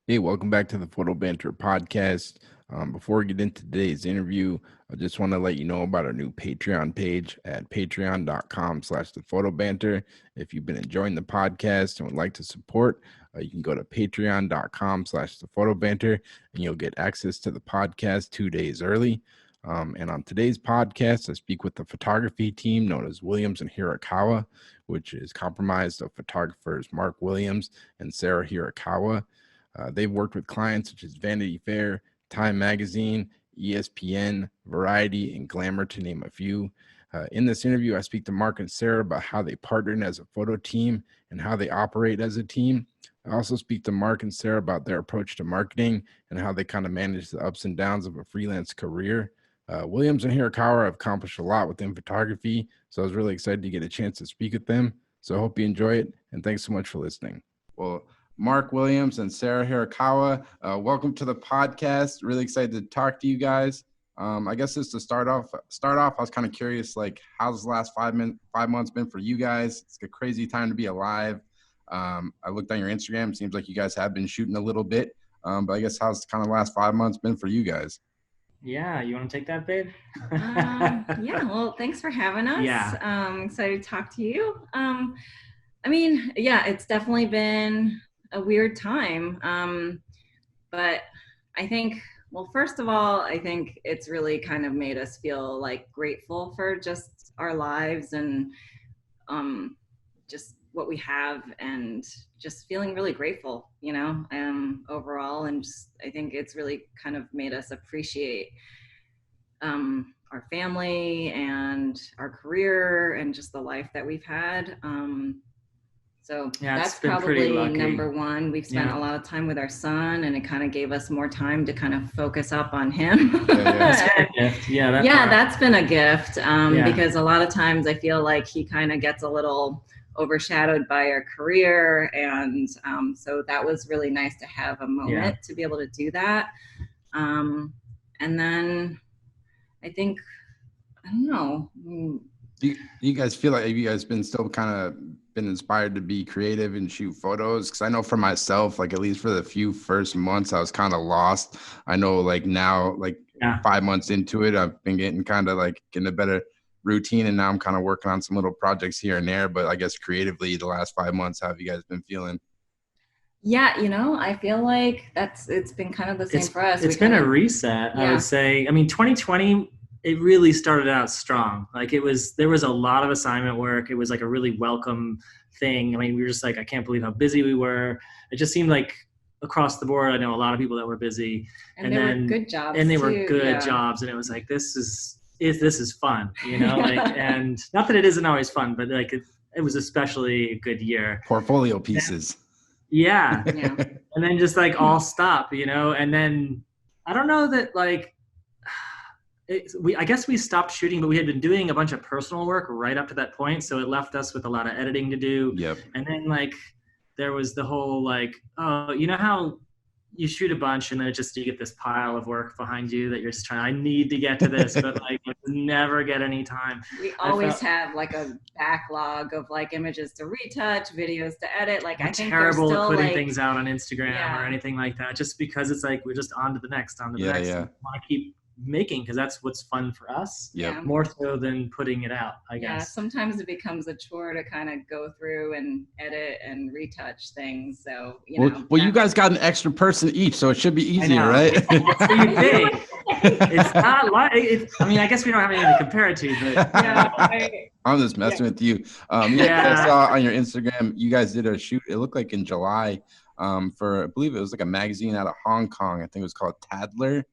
Hey, welcome back to the Photo Banter podcast. Before we get into today's interview, I just want to let you know about our new Patreon page at patreon.com/the photo banter. If you've been enjoying the podcast and would like to support, you can go to patreon.com/the photo banter and you'll get access to the podcast 2 days early. And on today's podcast, I speak with the photography team known as Williams and Hirakawa, which is comprised of photographers Mark Williams and Sara Hirakawa. They've worked with clients such as Vanity Fair, Time Magazine, ESPN, Variety, and Glamour, to name a few. In this interview, I speak to Mark and Sara about how they partnered as a photo team and how they operate as a team. I also speak to Mark and Sara about their approach to marketing and how they kind of manage the ups and downs of a freelance career. Williams and Hirakawa have accomplished a lot within photography, so I was really excited to get a chance to speak with them. So I hope you enjoy it, and thanks so much for listening. Well, Mark Williams and Sara Hirakawa, welcome to the podcast. Really excited to talk to you guys. I guess just to start off, I was kind of curious, like, how's the last 5 months been for you guys? It's a crazy time to be alive. I looked on your Instagram. It seems like you guys have been shooting a little bit, but I guess how's kind of the last 5 months been for you guys? Yeah, you want to take that, babe? Yeah, well, thanks for having us. Yeah. Excited to talk to you. It's definitely been a weird time. But I think, well, first of all, I think it's really kind of made us feel like grateful for just our lives and just what we have, and just feeling really grateful, overall. And just, I think it's really kind of made us appreciate our family and our career and just the life that we've had. So Yeah, that's probably number one. We've spent a lot of time with our son, and it kind of gave us more time to kind of focus up on him. That's been a gift, because a lot of times I feel like he kind of gets a little overshadowed by our career. And so that was really nice to have a moment to be able to do that. And then I think, I don't know. Do you guys feel like, have you guys been still kind of been inspired to be creative and shoot photos? Because I know for myself, like, at least for the few first months, I was kind of lost. I know, like, now, like 5 months into it, I've been getting kind of like getting a better routine, and now I'm kind of working on some little projects here and there. But I guess creatively, the last 5 months, how have you guys been feeling? Yeah, I feel like it's been kind of the same for us. It's been a reset, I would say. I mean, 2020, it really started out strong. Like, there was a lot of assignment work. It was like a really welcome thing. I mean, we were just like, I can't believe how busy we were. It just seemed like across the board, I know a lot of people that were busy. And then were good jobs. And they were good jobs. And it was like, this is fun, like, and not that it isn't always fun, but like it was especially a good year. Portfolio pieces. Yeah. And then just like all stop, and then I don't know that, like, I guess we stopped shooting, but we had been doing a bunch of personal work right up to that point. So it left us with a lot of editing to do. Yep. And then, like, there was the whole, like, oh, you know how you shoot a bunch and then you get this pile of work behind you that you're just trying, I need to get to this, but like never get any time. We always have like a backlog of like images to retouch, videos to edit. Like, I think terrible at putting things out on Instagram or anything like that, just because it's like, we're just on to the next. Yeah. I want to keep making, because that's what's fun for us, more so than putting it out, I guess. Yeah, sometimes it becomes a chore to kind of go through and edit and retouch things. So you guys got an extra person each, so it should be easier, right? It's not like I mean, I guess we don't have anything to compare it to, but I'm just messing with you. I saw on your Instagram you guys did a shoot, it looked like in July, for, I believe it was like a magazine out of Hong Kong. I think it was called Tadler.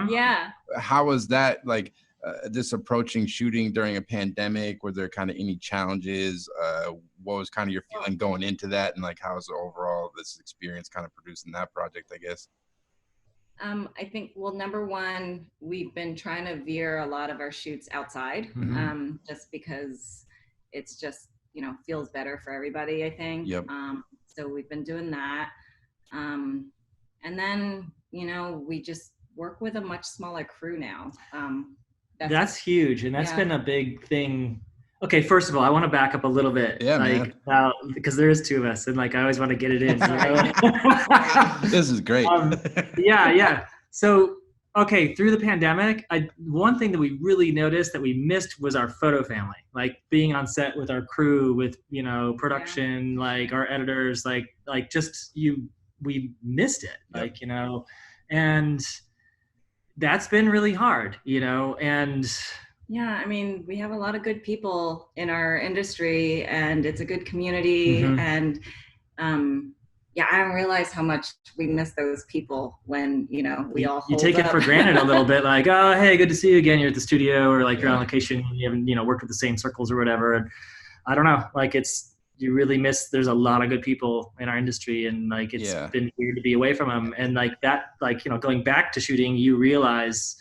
Yeah. How was that, like, this approaching shooting during a pandemic? Were there kind of any challenges? What was kind of your feeling going into that, and like, how was the overall this experience kind of producing that project, I guess? I think, well, number one, we've been trying to veer a lot of our shoots outside, just because it's just, feels better for everybody, I think. Yep. So we've been doing that. And then, we just work with a much smaller crew now. That's huge. And that's been a big thing Okay, first of all, I want to back up a little bit, Yeah, like, man. because there is two of us, and like I always want to get it in. This is great. Yeah, yeah. So, okay, through the pandemic, one thing that we really noticed that we missed was our photo family, like being on set with our crew, with production, like our editors, like just we missed it, Yep. like and that's been really hard, and. Yeah, I mean, we have a lot of good people in our industry, and it's a good community. Mm-hmm. And yeah, I didn't realize how much we miss those people when we all you take it for granted a little bit, like, oh, hey, good to see you again. You're at the studio, or like you're on location. You haven't worked with the same circles or whatever. And I don't know, like you really miss. There's a lot of good people in our industry, and like it's been weird to be away from them. And like that, like going back to shooting, you realize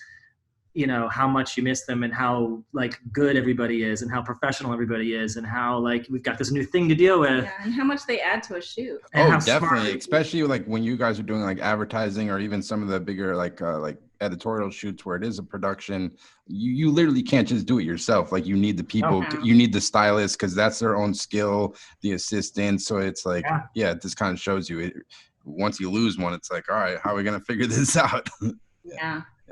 how much you miss them, and how like good everybody is, and how professional everybody is, and how like we've got this new thing to deal with, and how much they add to a shoot. Oh, definitely, especially like when you guys are doing like advertising, or even some of the bigger like editorial shoots where it is a production. You literally can't just do it yourself. Like you need the people, you need the stylist, because that's their own skill, the assistant. So it's like, this kind of shows you it. Once you lose one, it's like, all right, how are we gonna figure this out?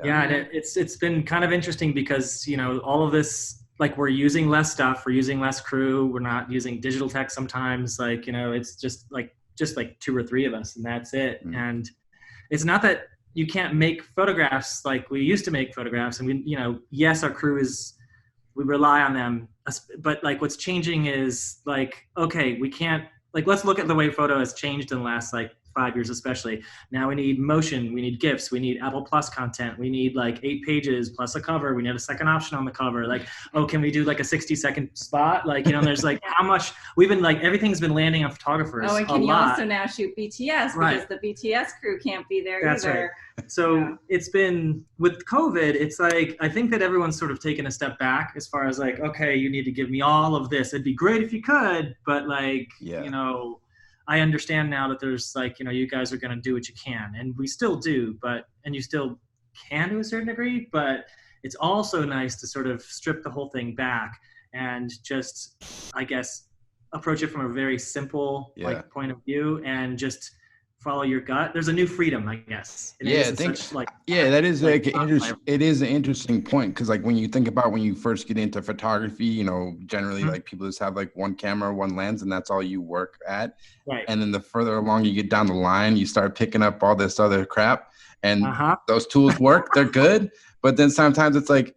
Yeah, and it's been kind of interesting because all of this, like we're using less stuff, we're using less crew, we're not using digital tech sometimes, like it's just like 2 or 3 of us, and that's it. And it's not that you can't make photographs like we used to make photographs, and we yes, our crew we rely on them, but like what's changing is like, okay, we can't, like, let's look at the way photo has changed in the last like 5 years, especially. Now we need motion, we need GIFs, we need Apple Plus content, we need like 8 pages plus a cover, we need a second option on the cover. Like, oh, can we do like a 60-second spot? Like, there's like how much we've been like, everything's been landing on photographers. Oh, and can you also now shoot BTS, because the BTS crew can't be there That's either. Right. So it's been, with COVID, it's like, I think that everyone's sort of taken a step back as far as like, okay, you need to give me all of this. It'd be great if you could, but like, I understand now that there's like, you guys are going to do what you can, and we still do, and you still can to a certain degree, but it's also nice to sort of strip the whole thing back and just, I guess, approach it from a very simple like point of view, and just follow your gut. There's a new freedom, I guess. That is like it is an interesting point, because like when you think about when you first get into photography, generally like people just have like one camera, one lens, and that's all you work at. Right. And then the further along you get down the line, you start picking up all this other crap, and those tools work, they're good, but then sometimes it's like,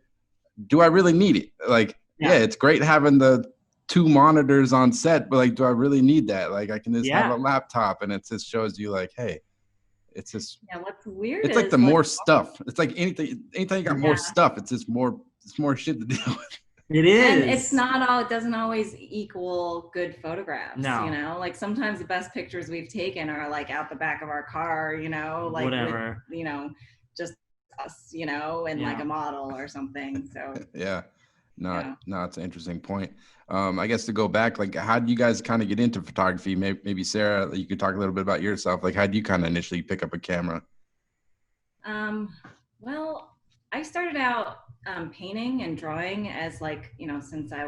do I really need it? Like, it's great having the 2 monitors on set, but like, do I really need that? Like, I can just have a laptop, and it just shows you like, hey, it's just what's weird, it's like the more stuff. It's like anything you got more stuff, it's just more shit to deal with. It is, and it's not all, it doesn't always equal good photographs. Like sometimes the best pictures we've taken are like out the back of our car, like whatever, with, just us, and like a model or something. So No, it's an interesting point. I guess to go back, like, how did you guys kind of get into photography? Maybe Sarah, you could talk a little bit about yourself. Like, how did you kind of initially pick up a camera? Well, I started out painting and drawing as like, since I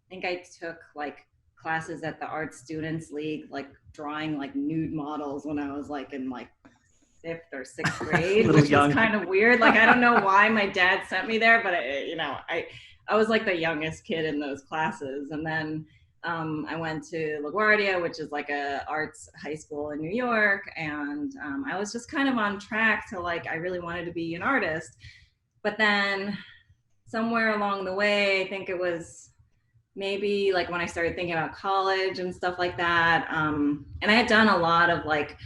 think I took like classes at the Art Students League, like drawing like nude models when I was like in like 5th or 6th grade, which was kind of weird. Like, I don't know why my dad sent me there, but I was like the youngest kid in those classes. And then I went to LaGuardia, which is like a arts high school in New York. And I was just kind of on track to like, I really wanted to be an artist. But then somewhere along the way, I think it was maybe like when I started thinking about college and stuff like that. And I had done a lot of like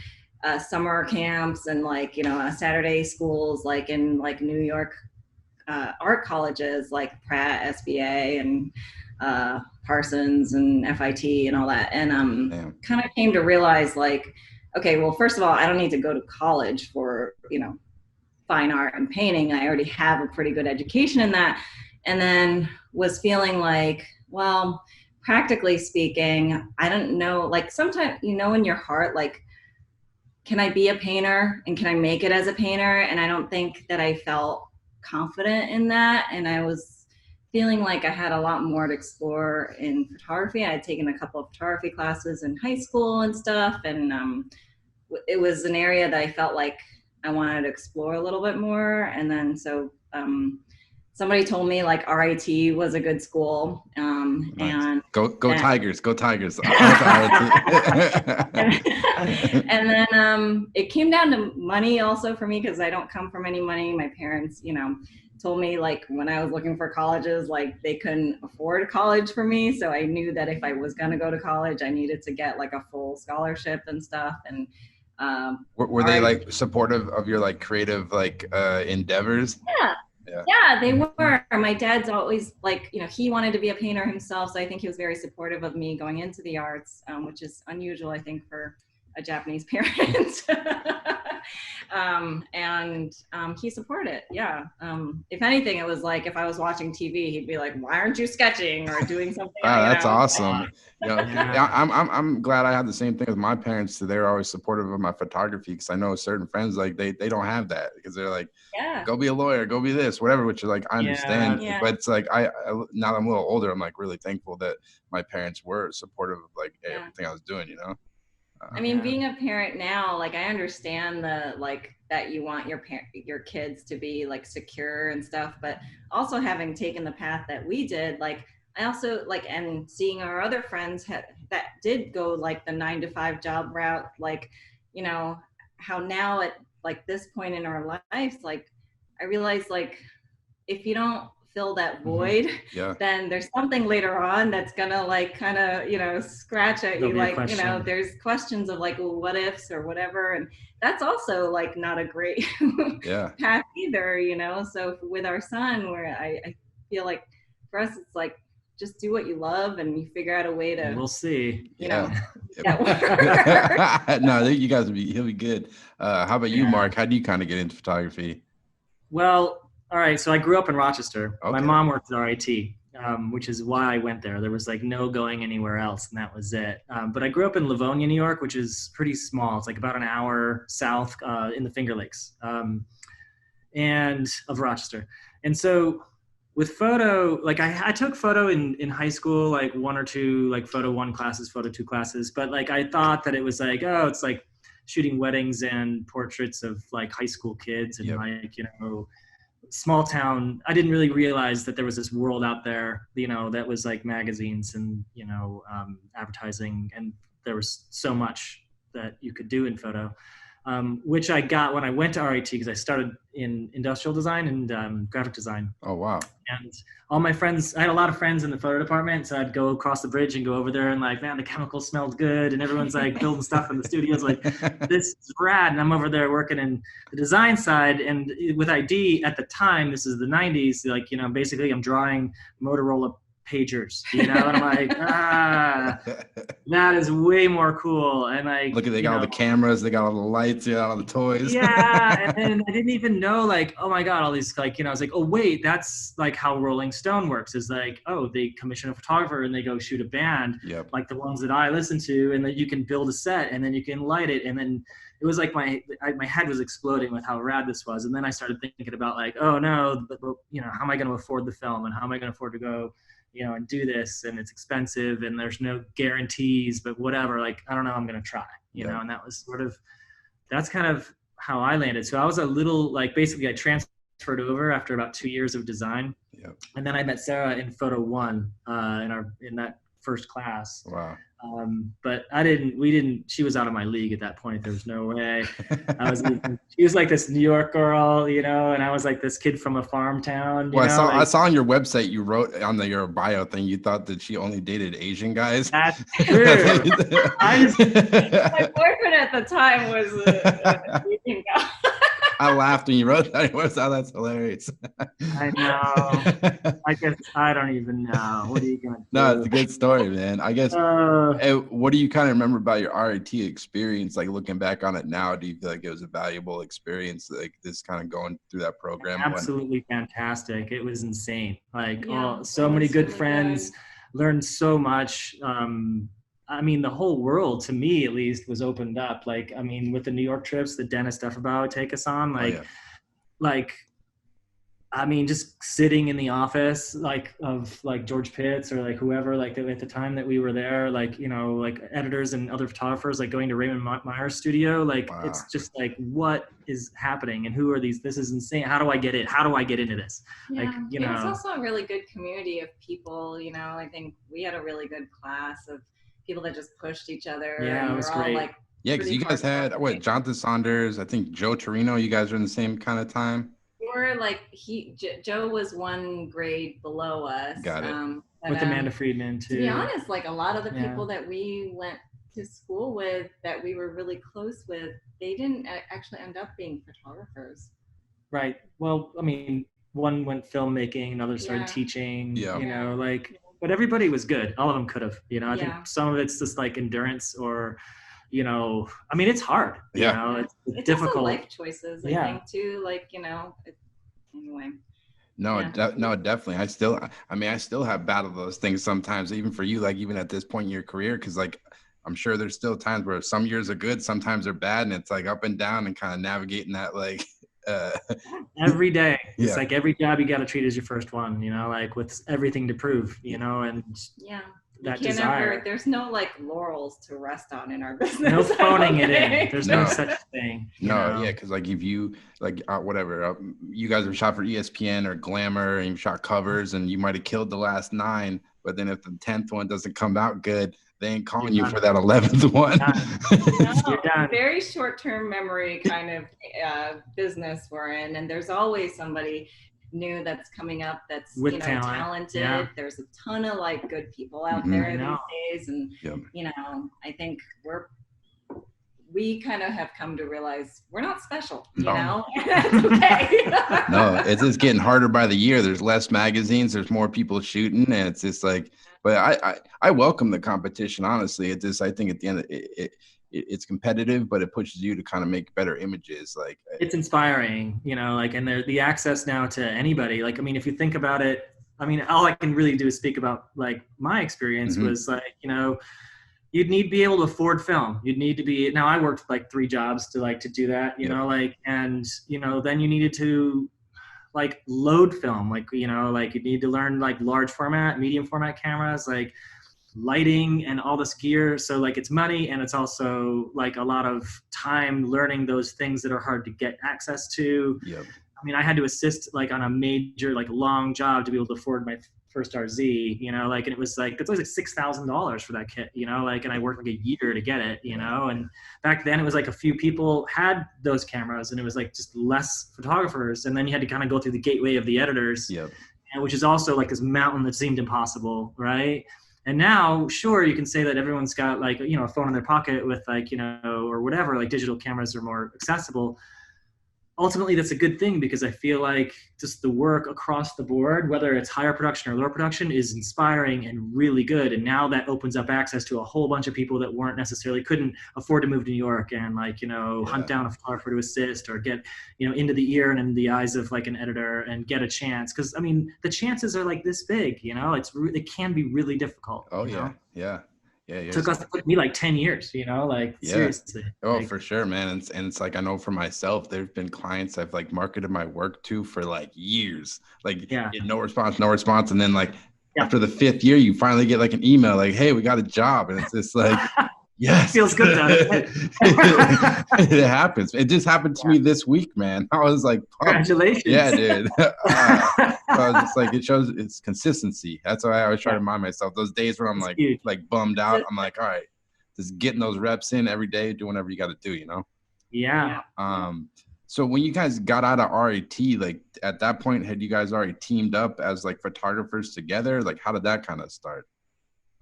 summer camps and like, Saturday schools, like in like New York art colleges like Pratt, SBA, and Parsons and FIT and all that. And kind of came to realize like, okay, well, first of all, I don't need to go to college for, fine art and painting. I already have a pretty good education in that. And then was feeling like, well, practically speaking, I don't know, like sometimes, in your heart, like, can I be a painter and can I make it as a painter? And I don't think that I felt confident in that. And I was feeling like I had a lot more to explore in photography. I had taken a couple of photography classes in high school and stuff, and it was an area that I felt like I wanted to explore a little bit more. And then so somebody told me like RIT was a good school, Nice. and go Tigers, go Tigers. And then it came down to money also for me, because I don't come from any money. My parents, told me like when I was looking for colleges, like they couldn't afford college for me. So I knew that if I was going to go to college, I needed to get like a full scholarship and stuff. And were they like supportive of your like creative like endeavors? Yeah, they were. My dad's always like, he wanted to be a painter himself. So I think he was very supportive of me going into the arts, which is unusual, I think, for a Japanese parent. And he supported it. Yeah. If anything, it was like if I was watching TV, he'd be like, "Why aren't you sketching or doing something?" Wow, that's awesome. I'm glad I had the same thing with my parents. So they're always supportive of my photography, because I know certain friends like they don't have that, because they're like, go be a lawyer, go be this, whatever. Which is like I understand, but it's like I now that I'm a little older, I'm like really thankful that my parents were supportive of like everything I was doing. I mean, being a parent now, like I understand that you want your kids to be like secure and stuff, but also having taken the path that we did, like I also like, and seeing our other friends that did go like the 9-to-5 job route, like, how now at like this point in our lives, like I realize like if you don't fill that void, then there's something later on that's gonna like kind of scratch at you, like there's questions of like, well, what ifs or whatever, and that's also like not a great path either. So with our son, where I feel like for us it's like just do what you love and you figure out a way to, we'll see, No, you guys he'll be good. How about you, Mark? How do you kind of get into photography? Well, all right, so I grew up in Rochester. Okay. My mom worked at RIT, which is why I went there. There was like no going anywhere else, and that was it. But I grew up in Livonia, New York, which is pretty small. It's like about an hour south in the Finger Lakes and of Rochester. And so with photo, like I took photo in high school, like 1 or 2 like photo 1 classes, photo 2 classes. But like I thought that it was like, oh, it's like shooting weddings and portraits of like high school kids and like, small town. I didn't really realize that there was this world out there, that was like magazines and, advertising. And there was so much that you could do in photo, which I got when I went to RIT, because I started in industrial design and graphic design. Oh, wow. And all my friends, I had a lot of friends in the photo department. So I'd go across the bridge and go over there and like, man, the chemicals smelled good. And everyone's like building stuff in the studios. Like, this is rad. And I'm over there working in the design side. And with ID at the time, this is the 90s, like, basically I'm drawing Motorola pagers, and I'm like, that is way more cool. And like, look at, they got all the cameras, they got all the lights, all the toys. And then I didn't even know, like, oh my God, all these, like, I was like, oh wait, that's like how Rolling Stone works, is like, oh, they commission a photographer and they go shoot a band, like the ones that I listen to, and then you can build a set and then you can light it. And then it was like my head was exploding with how rad this was. And then I started thinking about like, oh no, but, how am I going to afford the film, and how am I going to afford to go and do this, and it's expensive and there's no guarantees, but whatever, like, I don't know, I'm going to try, and that was that's kind of how I landed. So I was a little, like, basically I transferred over after about 2 years of design. And then I met Sarah in photo 1 in that first class. Wow. But she was out of my league at that point. There was no way. She was like this New York girl, and I was like this kid from a farm town. I saw on your website, you wrote on your bio thing, you thought that she only dated Asian guys. That's true. My boyfriend at the time was an Asian guy. I laughed when you wrote that. That's hilarious. I know. I guess I don't even know. What are you gonna do? No, it's a good story, man. I guess. What do you kind of remember about your RIT experience? Like, looking back on it now, do you feel like it was a valuable experience? Like, this kind of going through that program? Absolutely fantastic. It was insane. Like, so many good friends. Learned so much. I mean, the whole world, to me at least, was opened up. Like, I mean, with the New York trips, the Dennis Duffabau would take us on, like I mean, just sitting in the office, like of like George Pitts or like whoever, like at the time that we were there, like, you know, like editors and other photographers, like going to Raymond Meyer's studio. Like, Wow. it's just like, what is happening and who are these? This is insane. How do I get it? How do I get into this? Yeah. Like, you know, it's also a really good community of people. You know, I think we had a really good class of people that just pushed each other. Yeah, and it was we're all great. like, Yeah, because you guys had Jonathan Saunders, I think Joe Torino. You guys are in the same kind of time. We're like Joe was one grade below us. Got it. But, with Amanda Friedman too. To be honest, like a lot of the people that we went to school with, that we were really close with, they didn't actually end up being photographers. Right. Well, I mean, one went filmmaking, another started teaching. Yeah. You know, like, but everybody was good. All of them could have. You know, I think some of it's just like endurance or. You know, I mean, it's hard. Yeah. You know, it's difficult. Also life choices, I think, too. Like, you know, anyway. No, no, definitely. I still have battled those things sometimes, even for you, like even at this point in your career, because like I'm sure there's still times where some years are good, sometimes they're bad, and it's like up and down and kind of navigating that like every day. It's like every job you got to treat as your first one, you know, like with everything to prove, you know, and that desire. There's no like laurels to rest on in our business. No phoning it in. There's no such thing. No, yeah, because like if you like whatever, you guys have shot for ESPN or Glamour and you've shot covers and you might have killed the last 9, but then if the 10th one doesn't come out good, they ain't calling you for that 11th one. You're done. Very short-term memory kind of business we're in, and there's always somebody new that's coming up that's with talented. Yeah. There's a ton of like good people out there these days, and you know, I think we kind of have come to realize we're not special, you know. Okay. No, it's just getting harder by the year. There's less magazines, there's more people shooting, and it's just like, but I welcome the competition, honestly. It just, I think at the end of it's competitive, but it pushes you to kind of make better images. Like it's inspiring, you know, like, and the access now to anybody. Like, I mean, if you think about it, I mean, all I can really do is speak about like my experience was like, you know, you'd need to be able to afford film. You'd need to be, now I worked like 3 jobs to do that, you know, like, and, you know, then you needed to like load film, like, you know, like you need to learn like large format, medium format cameras, like lighting and all this gear. So like it's money, and it's also like a lot of time learning those things that are hard to get access to. I mean, I had to assist like on a major like long job to be able to afford my first RZ, you know, like, and it was like, it's always like $6,000 for that kit, you know, like, and I worked like a year to get it, you know, and back then it was like a few people had those cameras, and it was like just less photographers, and then you had to kind of go through the gateway of the editors, and which is also like this mountain that seemed impossible, right? And now, sure, you can say that everyone's got like, you know, a phone in their pocket with like, you know, or whatever, like digital cameras are more accessible. Ultimately, that's a good thing, because I feel like just the work across the board, whether it's higher production or lower production, is inspiring and really good. And now that opens up access to a whole bunch of people that couldn't afford to move to New York and like, you know, hunt down a photographer to assist or get, you know, into the ear and in the eyes of like an editor and get a chance. Because I mean, the chances are like this big, you know, it can be really difficult. Oh, yeah. It took me like 10 years, you know, like seriously. Oh, like, for sure, man. And it's like, I know for myself, there've been clients I've like marketed my work to for like years, like get no response. And then like after the 5th year, you finally get like an email like, hey, we got a job. And it's just like, yes, feels good. It happens. It just happened to me this week, man. I was like, congratulations. Yeah, dude. So I was just like, it shows it's consistency. That's why I always try to remind myself those days where I'm like bummed out. I'm like, all right, just getting those reps in every day, doing whatever you got to do, you know? Yeah. So when you guys got out of RIT, like at that point, had you guys already teamed up as like photographers together? Like, how did that kind of start?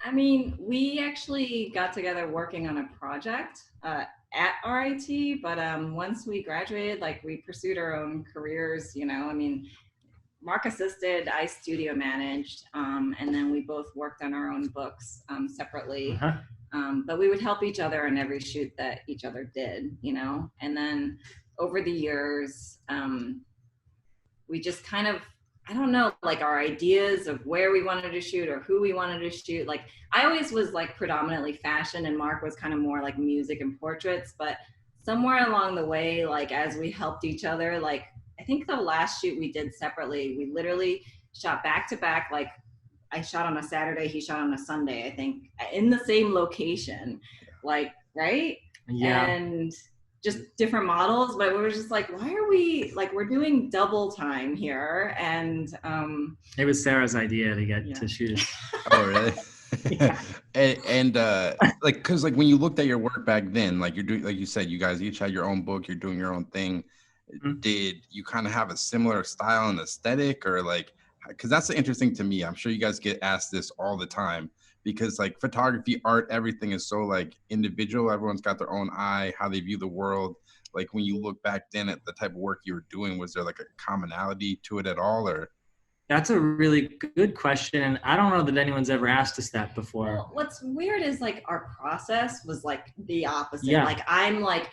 I mean, we actually got together working on a project at RIT, but once we graduated, like we pursued our own careers, you know. I mean, Mark assisted, I studio managed, and then we both worked on our own books separately. But we would help each other in every shoot that each other did, you know. And then over the years, we just kind of, I don't know, like our ideas of where we wanted to shoot or who we wanted to shoot. Like I always was like predominantly fashion, and Mark was kind of more like music and portraits, but somewhere along the way, like as we helped each other, like I think the last shoot we did separately, we literally shot back to back. Like I shot on a Saturday, he shot on a Sunday, I think, in the same location, like, right? Yeah. And just different models, but we were just like, why are we, like, we're doing double time here? And it was Sarah's idea to get to shoot. Oh, really? Yeah. and like, because like when you looked at your work back then, like you're doing, like you said, you guys each had your own book, you're doing your own thing. Mm-hmm. Did you kind of have a similar style and aesthetic, or like, because that's interesting to me. I'm sure you guys get asked this all the time, because like photography, art, everything is so like individual. Everyone's got their own eye, how they view the world. Like when you look back then at the type of work you were doing, was there like a commonality to it at all, or? That's a really good question. And I don't know that anyone's ever asked us that before. Well, what's weird is like our process was like the opposite. Yeah. Like I'm like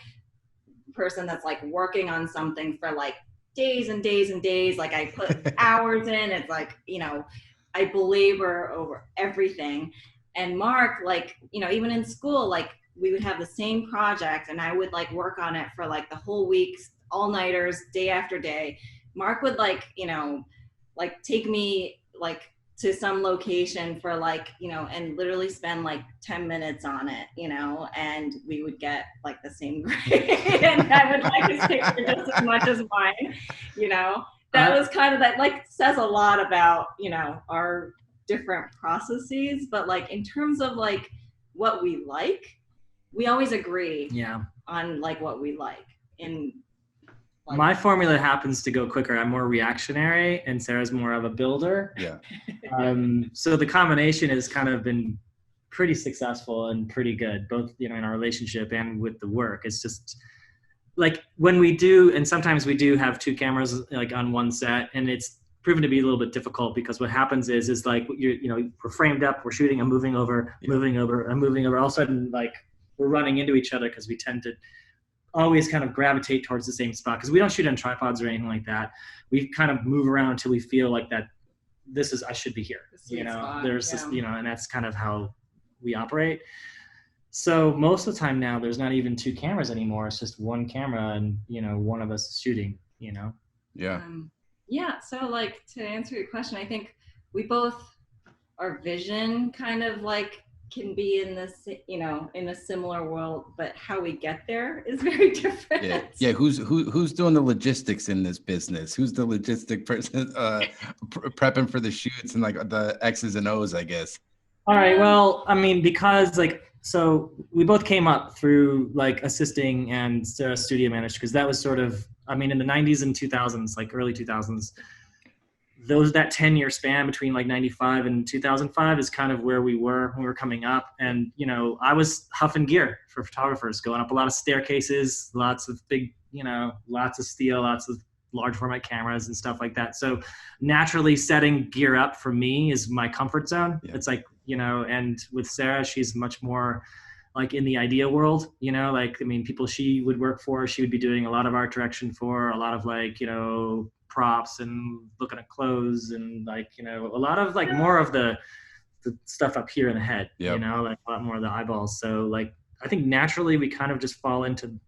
the person that's like working on something for like days and days and days. Like I put hours in. It's like, you know, I belabor over everything. And Mark, like, you know, even in school, like we would have the same project and I would like work on it for like the whole week, all-nighters, day after day. Mark would like, you know, like take me like to some location for like, you know, and literally spend like 10 minutes on it, you know, and we would get like the same grade and I would like his picture just as much as mine, you know. That was kind of, that like says a lot about, you know, our different processes, but like in terms of like what we like, we always agree on like what we like. In like, my formula happens to go quicker. I'm more reactionary and Sarah's more of a builder. Yeah. So the combination has kind of been pretty successful and pretty good, both, you know, in our relationship and with the work. It's just like when we do, and sometimes we do have two cameras like on one set, and it's proven to be a little bit difficult because what happens is like, you know, we're framed up, we're shooting, I'm moving over, moving over, I'm moving over. All of a sudden, like we're running into each other because we tend to always kind of gravitate towards the same spot because we don't shoot on tripods or anything like that. We kind of move around until we feel like that this is, I should be here, you know, spot. There's this, you know, and that's kind of how we operate. So most of the time now there's not even two cameras anymore. It's just one camera and, you know, one of us is shooting, you know? Yeah. Yeah. So like to answer your question, I think we both, our vision kind of like can be in this, you know, in a similar world, but how we get there is very different. Yeah. Who's doing the logistics in this business? Who's the logistic person prepping for the shoots and like the X's and O's, I guess? All right. Well, I mean, because like, so we both came up through like assisting and Sarah studio managed, because that was sort of, I mean, in the 90s and 2000s, like early 2000s, that 10-year span between like 95 and 2005 is kind of where we were when we were coming up. And, you know, I was huffing gear for photographers, going up a lot of staircases, lots of big, you know, lots of steel, lots of large format cameras and stuff like that. So naturally setting gear up for me is my comfort zone. Yeah. It's like, you know, and with Sarah, she's much more like in the idea world, you know, like, I mean, people she would work for, she would be doing a lot of art direction for, a lot of like, you know, props and looking at clothes and like, you know, a lot of like more of the stuff up here in the head, you know, like a lot more of the eyeballs. So like, I think naturally we kind of just fall into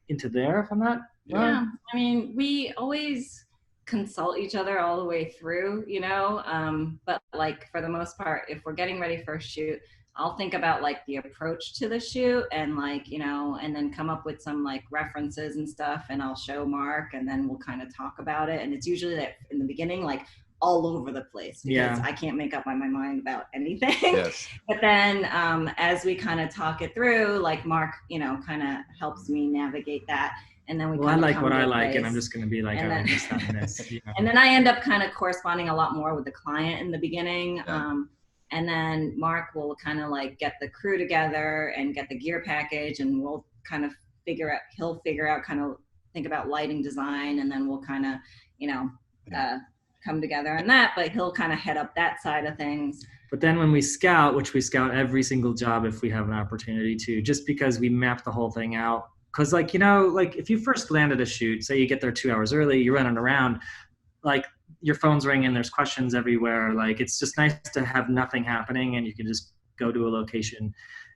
there, if I'm not wrong. I mean, we always consult each other all the way through, you know, but like for the most part, if we're getting ready for a shoot, I'll think about like the approach to the shoot and like, you know, and then come up with some like references and stuff, and I'll show Mark and then we'll kind of talk about it. And it's usually that in the beginning, like all over the place because I can't make up my mind about anything. Yes. But then as we kind of talk it through, like Mark, you know, kind of helps me navigate that. And then we I like what I like, and I'm just going to be like, and then, just having this, you know. And then I end up kind of corresponding a lot more with the client in the beginning. Yeah. And then Mark will kind of like get the crew together and get the gear package, and we'll kind of he'll figure out, kind of think about lighting design, and then we'll kind of, you know, come together on that, but he'll kind of head up that side of things. But then when we scout, which we scout every single job if we have an opportunity to, just because we map the whole thing out. Because like, you know, like if you first landed a shoot, say you get there 2 hours early, you're running around, like your phone's ringing, there's questions everywhere. Like it's just nice to have nothing happening and you can just go to a location.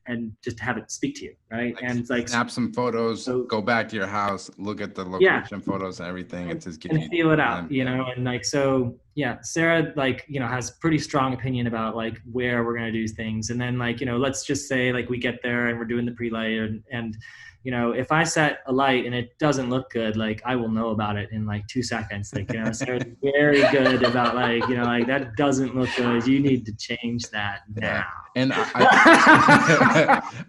and just have it speak to you, right? Like, and it's like snap some photos, so, go back to your house, look at the location photos and everything. It's just and feel it out, you know, and like, so yeah, Sarah, like, you know, has pretty strong opinion about like where we're going to do things. And then like, you know, let's just say like we get there and we're doing the pre-light and you know, if I set a light and it doesn't look good, like I will know about it in like 2 seconds. Like, you know, Sarah's very good about like, you know, like that doesn't look good. You need to change that now. And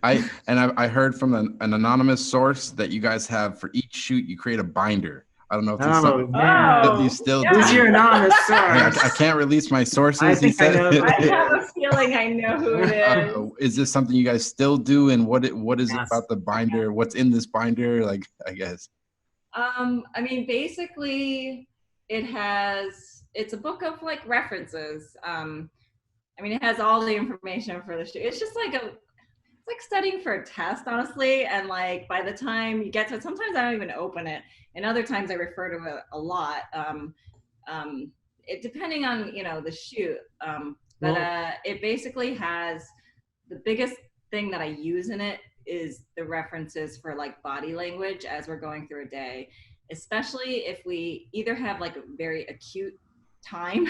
I heard from an anonymous source that you guys have, for each shoot you create a binder. I don't know if you still do. Who's your anonymous source? I can't release my sources. I think I know. I have a feeling I know who it is. Is this something you guys still do? And what is it about the binder? What's in this binder? Like, I guess. I mean, basically, it's a book of like references. I mean, it has all the information for the shoot. It's just like it's like studying for a test, honestly. And like by the time you get to it, sometimes I don't even open it, and other times I refer to it a lot. It depending on, you know, the shoot. It basically has, the biggest thing that I use in it is the references for like body language as we're going through a day, especially if we either have like a very acute time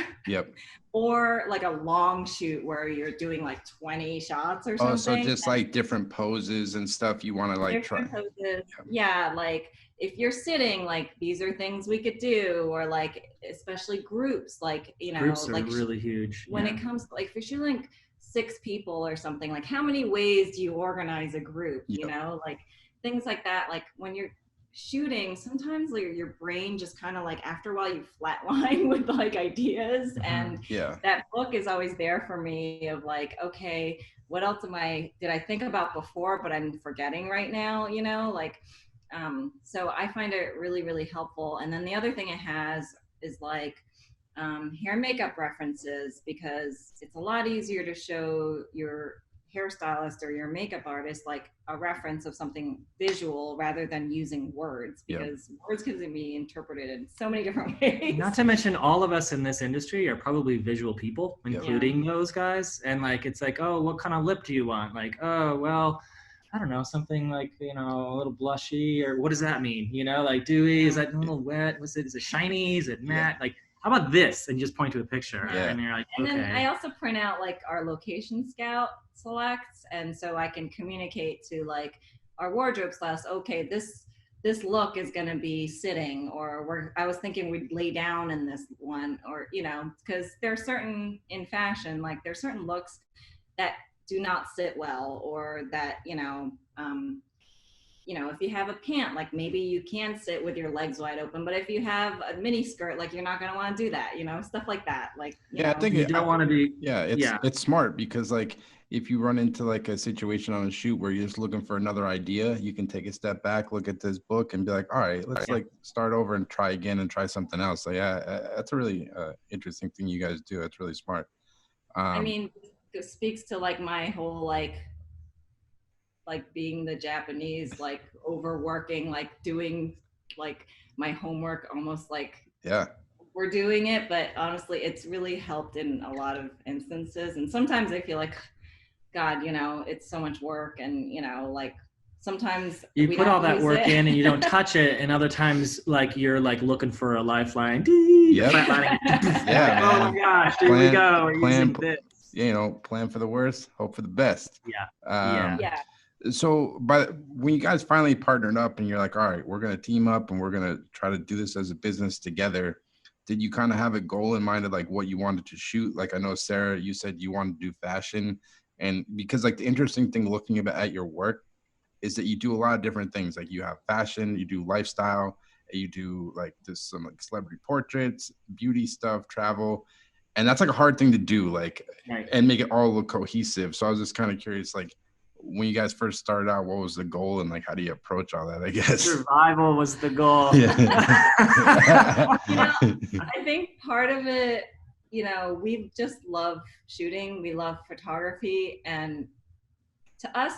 or like a long shoot where you're doing like 20 shots or something. So just like different poses and stuff you want to like try. Poses. Yeah, like if you're sitting, like these are things we could do, or like especially groups, like, you know, groups are like really huge when it comes to, like if you're shooting like 6 people or something, like how many ways do you organize a group? You know, like things like that. Like when you're shooting, sometimes like your brain just kind of like after a while you flatline with like ideas, and that book is always there for me of like, okay, what else did I think about before but I'm forgetting right now, you know, like so I find it really, really helpful. And then the other thing it has is like hair and makeup references, because it's a lot easier to show your hairstylist or your makeup artist like a reference of something visual rather than using words, because words can be interpreted in so many different ways. Not to mention all of us in this industry are probably visual people, including those guys. And like, it's like, oh, what kind of lip do you want? Like, oh, well, I don't know, something like, you know, a little blushy, or what does that mean? You know, like dewy, is that a little wet? Is it shiny? Is it matte? Like, how about this? And just point to a picture. And you're like, okay. And then I also print out like our location scout selects, and so I can communicate to like our wardrobe stylist, okay, this look is going to be sitting, or I was thinking we'd lay down in this one, or, you know, because there's certain, in fashion, like there's certain looks that do not sit well, or that, you know, if you have a pant, like maybe you can sit with your legs wide open, but if you have a mini skirt, like you're not going to want to do that, you know, stuff like that. Like, I think you don't want to be. It's smart, because like if you run into like a situation on a shoot where you're just looking for another idea, you can take a step back, look at this book and be like, all right, let's like start over and try again and try something else. So that's a really interesting thing you guys do. It's really smart. I mean, it speaks to like my whole like being the Japanese, like overworking, like doing like my homework almost like we're doing it, but honestly it's really helped in a lot of instances. And sometimes I feel like, God, you know, it's so much work, and you know, like sometimes you put all that work in and you don't touch it, and other times like you're like looking for a lifeline. Oh my gosh, here we go. We're using this. You know, plan for the worst, hope for the best. So when you guys finally partnered up and you're like, all right, we're going to team up and we're going to try to do this as a business together, did you kind of have a goal in mind of like what you wanted to shoot? Like, I know, Sarah, you said you wanted to do fashion, and because like the interesting thing looking at your work is that you do a lot of different things. Like you have fashion, you do lifestyle, you do like just some like celebrity portraits, beauty stuff, travel. And that's like a hard thing to do, like, and make it all look cohesive. So I was just kind of curious, like, when you guys first started out, what was the goal, and like how do you approach all that? I guess survival was the goal. You know, I think part of it, you know, we just love shooting, we love photography, and to us,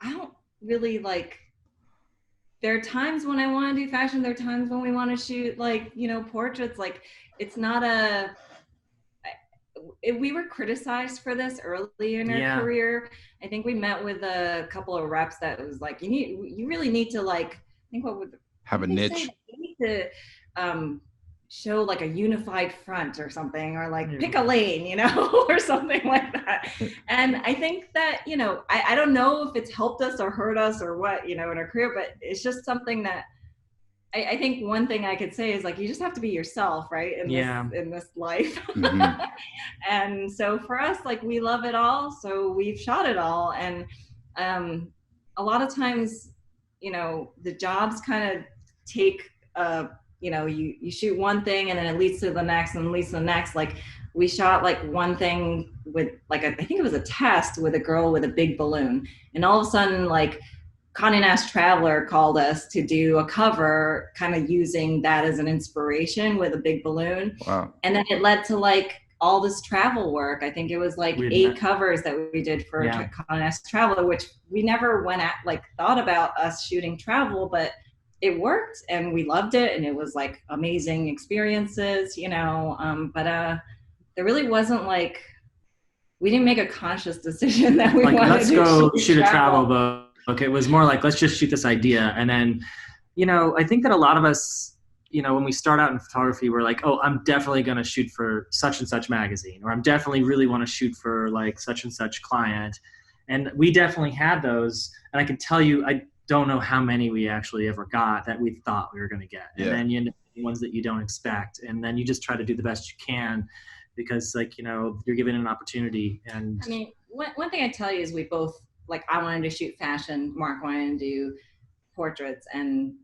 I don't really like, there are times when I want to do fashion, there are times when we want to shoot like, you know, portraits. Like it's not we were criticized for this early in our career. I think we met with a couple of reps that was like, you really need to like, I think have a niche. You need to show like a unified front or something, or like pick a lane, you know, or something like that. And I think that, you know, I don't know if it's helped us or hurt us or what, you know, in our career, but it's just something that I think one thing I could say is like, you just have to be yourself, right? In this life. Mm-hmm. And so for us, like, we love it all. So we've shot it all. And a lot of times, you know, the jobs kind of take, you know, you shoot one thing and then it leads to the next and leads to the next. Like, we shot like one thing with like, I think it was a test with a girl with a big balloon. And all of a sudden, like, Condé Nast Traveler called us to do a cover kind of using that as an inspiration with a big balloon. Wow. And then it led to like all this travel work. I think it was like 8 covers that we did for Condé Nast Traveler, which we never thought about us shooting travel, but it worked and we loved it. And it was like amazing experiences, you know, but there really wasn't like, we didn't make a conscious decision that we wanted let's go shoot a travel book. Okay, it was more like, let's just shoot this idea. And then, you know, I think that a lot of us, you know, when we start out in photography, we're like, oh, I'm definitely going to shoot for such and such magazine, or I'm definitely really want to shoot for like such and such client. And we definitely had those. And I can tell you, I don't know how many we actually ever got that we thought we were going to get. Yeah. And then you end up getting ones that you don't expect. And then you just try to do the best you can because, like, you know, you're given an opportunity. And I mean, one thing I tell you is we both, like, I wanted to shoot fashion, Mark wanted to do portraits, and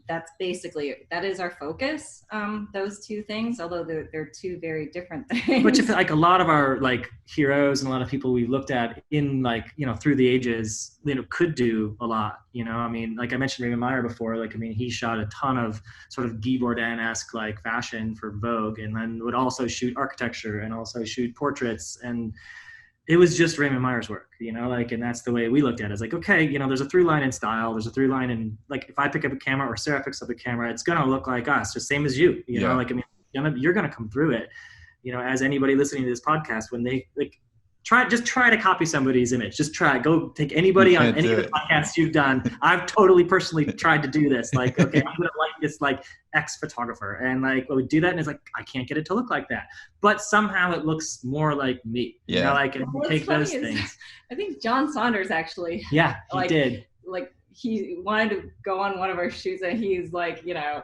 that is our focus, those two things, although they're two very different things. Which if like a lot of our like heroes and a lot of people we looked at in like, you know, through the ages, you know, could do a lot, you know, I mean, like I mentioned Raymond Meyer before, like, I mean, he shot a ton of sort of Guy Bourdin-esque like fashion for Vogue, and then would also shoot architecture and also shoot portraits, and it was just Raymond Meyer's work, you know, like, and that's the way we looked at it. It's like, okay, you know, there's a through line in style. There's a through line in, like, if I pick up a camera or Sarah picks up a camera, it's going to look like us, just same as you, you know, like, I mean, you're going to come through it, you know, as anybody listening to this podcast, when they like, try to copy somebody's image. Just go take anybody on any of the podcasts you've done. I've totally personally tried to do this. Like, okay, I'm going to like this like X photographer. And like, well, we do that. And it's like, I can't get it to look like that. But somehow it looks more like me. Yeah. You know, like, and take those things. I think John Saunders actually. Yeah, he did. Like, he wanted to go on one of our shoots and he's like, you know,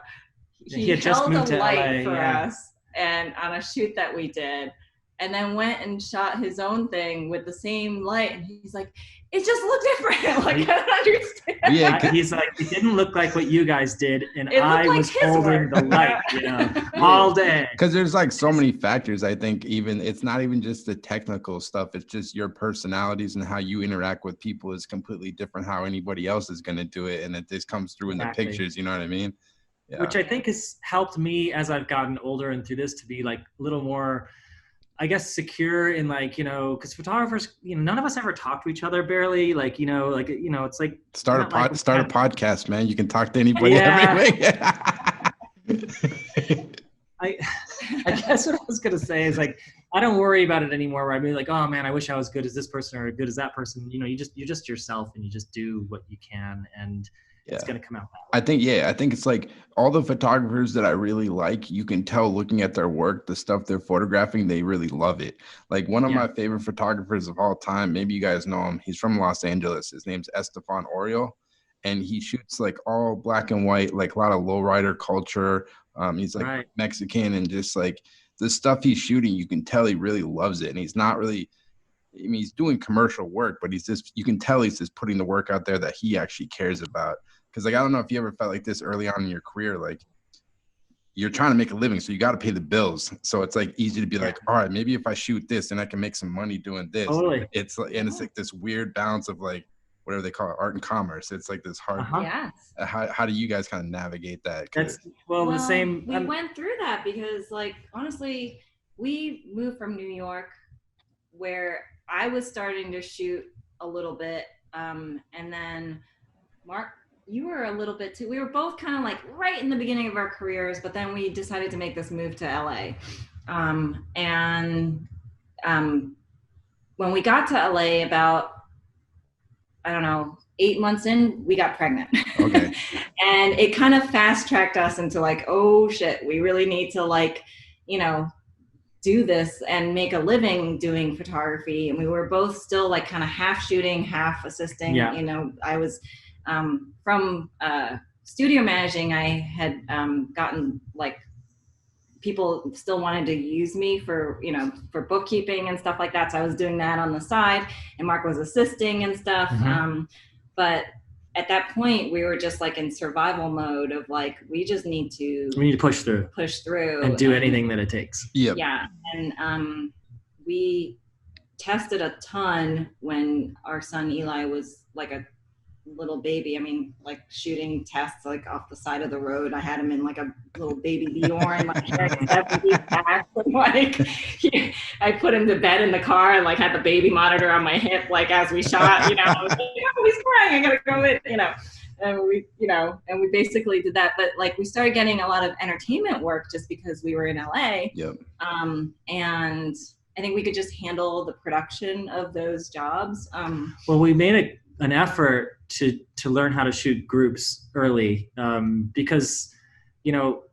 he had just moved to light LA, for us and on a shoot that we did. And then went and shot his own thing with the same light. And he's like, it just looked different. Like, I don't understand. Yeah, he's like, it didn't look like what you guys did. And I was holding the light, you know, all day. Because there's like so many factors. I think even it's not even just the technical stuff. It's just your personalities and how you interact with people is completely different how anybody else is going to do it. And it just comes through in the pictures. You know what I mean? Yeah. Which I think has helped me as I've gotten older and through this to be like a little more, I guess, secure in like, you know, because photographers, you know, none of us ever talk to each other barely, like, you know, it's like start a podcast, man. You can talk to anybody every week. I guess what I was gonna say is like, I don't worry about it anymore. Where I'd be like, oh man, I wish I was good as this person or good as that person. You know, you're just yourself and you just do what you can, and it's going to come out that way. I think it's like all the photographers that I really like, you can tell looking at their work, the stuff they're photographing, they really love it. Like one of my favorite photographers of all time, maybe you guys know him. He's from Los Angeles. His name's Estefan Oriol, and he shoots like all black and white, like a lot of lowrider culture. He's like Mexican, and just like the stuff he's shooting, you can tell he really loves it. And he's not really, I mean, he's doing commercial work, but you can tell he's just putting the work out there that he actually cares about. Because, like, I don't know if you ever felt like this early on in your career, like, you're trying to make a living, so you got to pay the bills. So it's, like, easy to be like, all right, maybe if I shoot this, then I can make some money doing this. Totally. It's like this weird balance of, like, whatever they call it, art and commerce. It's, like, this hard. Yes. How do you guys kind of navigate that? Well, the same. We went through that because, like, honestly, we moved from New York where I was starting to shoot a little bit. And then Mark, you were a little bit too. We were both kind of like right in the beginning of our careers, but then we decided to make this move to LA. And when we got to LA about, I don't know, 8 months in, we got pregnant. Okay. And it kind of fast tracked us into like, oh shit, we really need to like, you know, do this and make a living doing photography. And we were both still like kind of half shooting, half assisting. Yeah. You know, I was from studio managing. I had gotten like, people still wanted to use me for, you know, for bookkeeping and stuff like that. So I was doing that on the side, and Mark was assisting and stuff. But at that point, we were just like in survival mode of like, we need to push through and do anything that it takes. Yep. Yeah. And we tested a ton when our son Eli was like a little baby. I mean, like shooting tests like off the side of the road. I had him in like a little baby Bjorn, like 70 back. Like I put him to bed in the car and like had the baby monitor on my hip, like as we shot, you know, I was like, oh, he's crying, I gotta go in, you know. And we basically did that. But like we started getting a lot of entertainment work just because we were in LA. Yep. And I think we could just handle the production of those jobs. Well, we made an effort to learn how to shoot groups early, because, you know,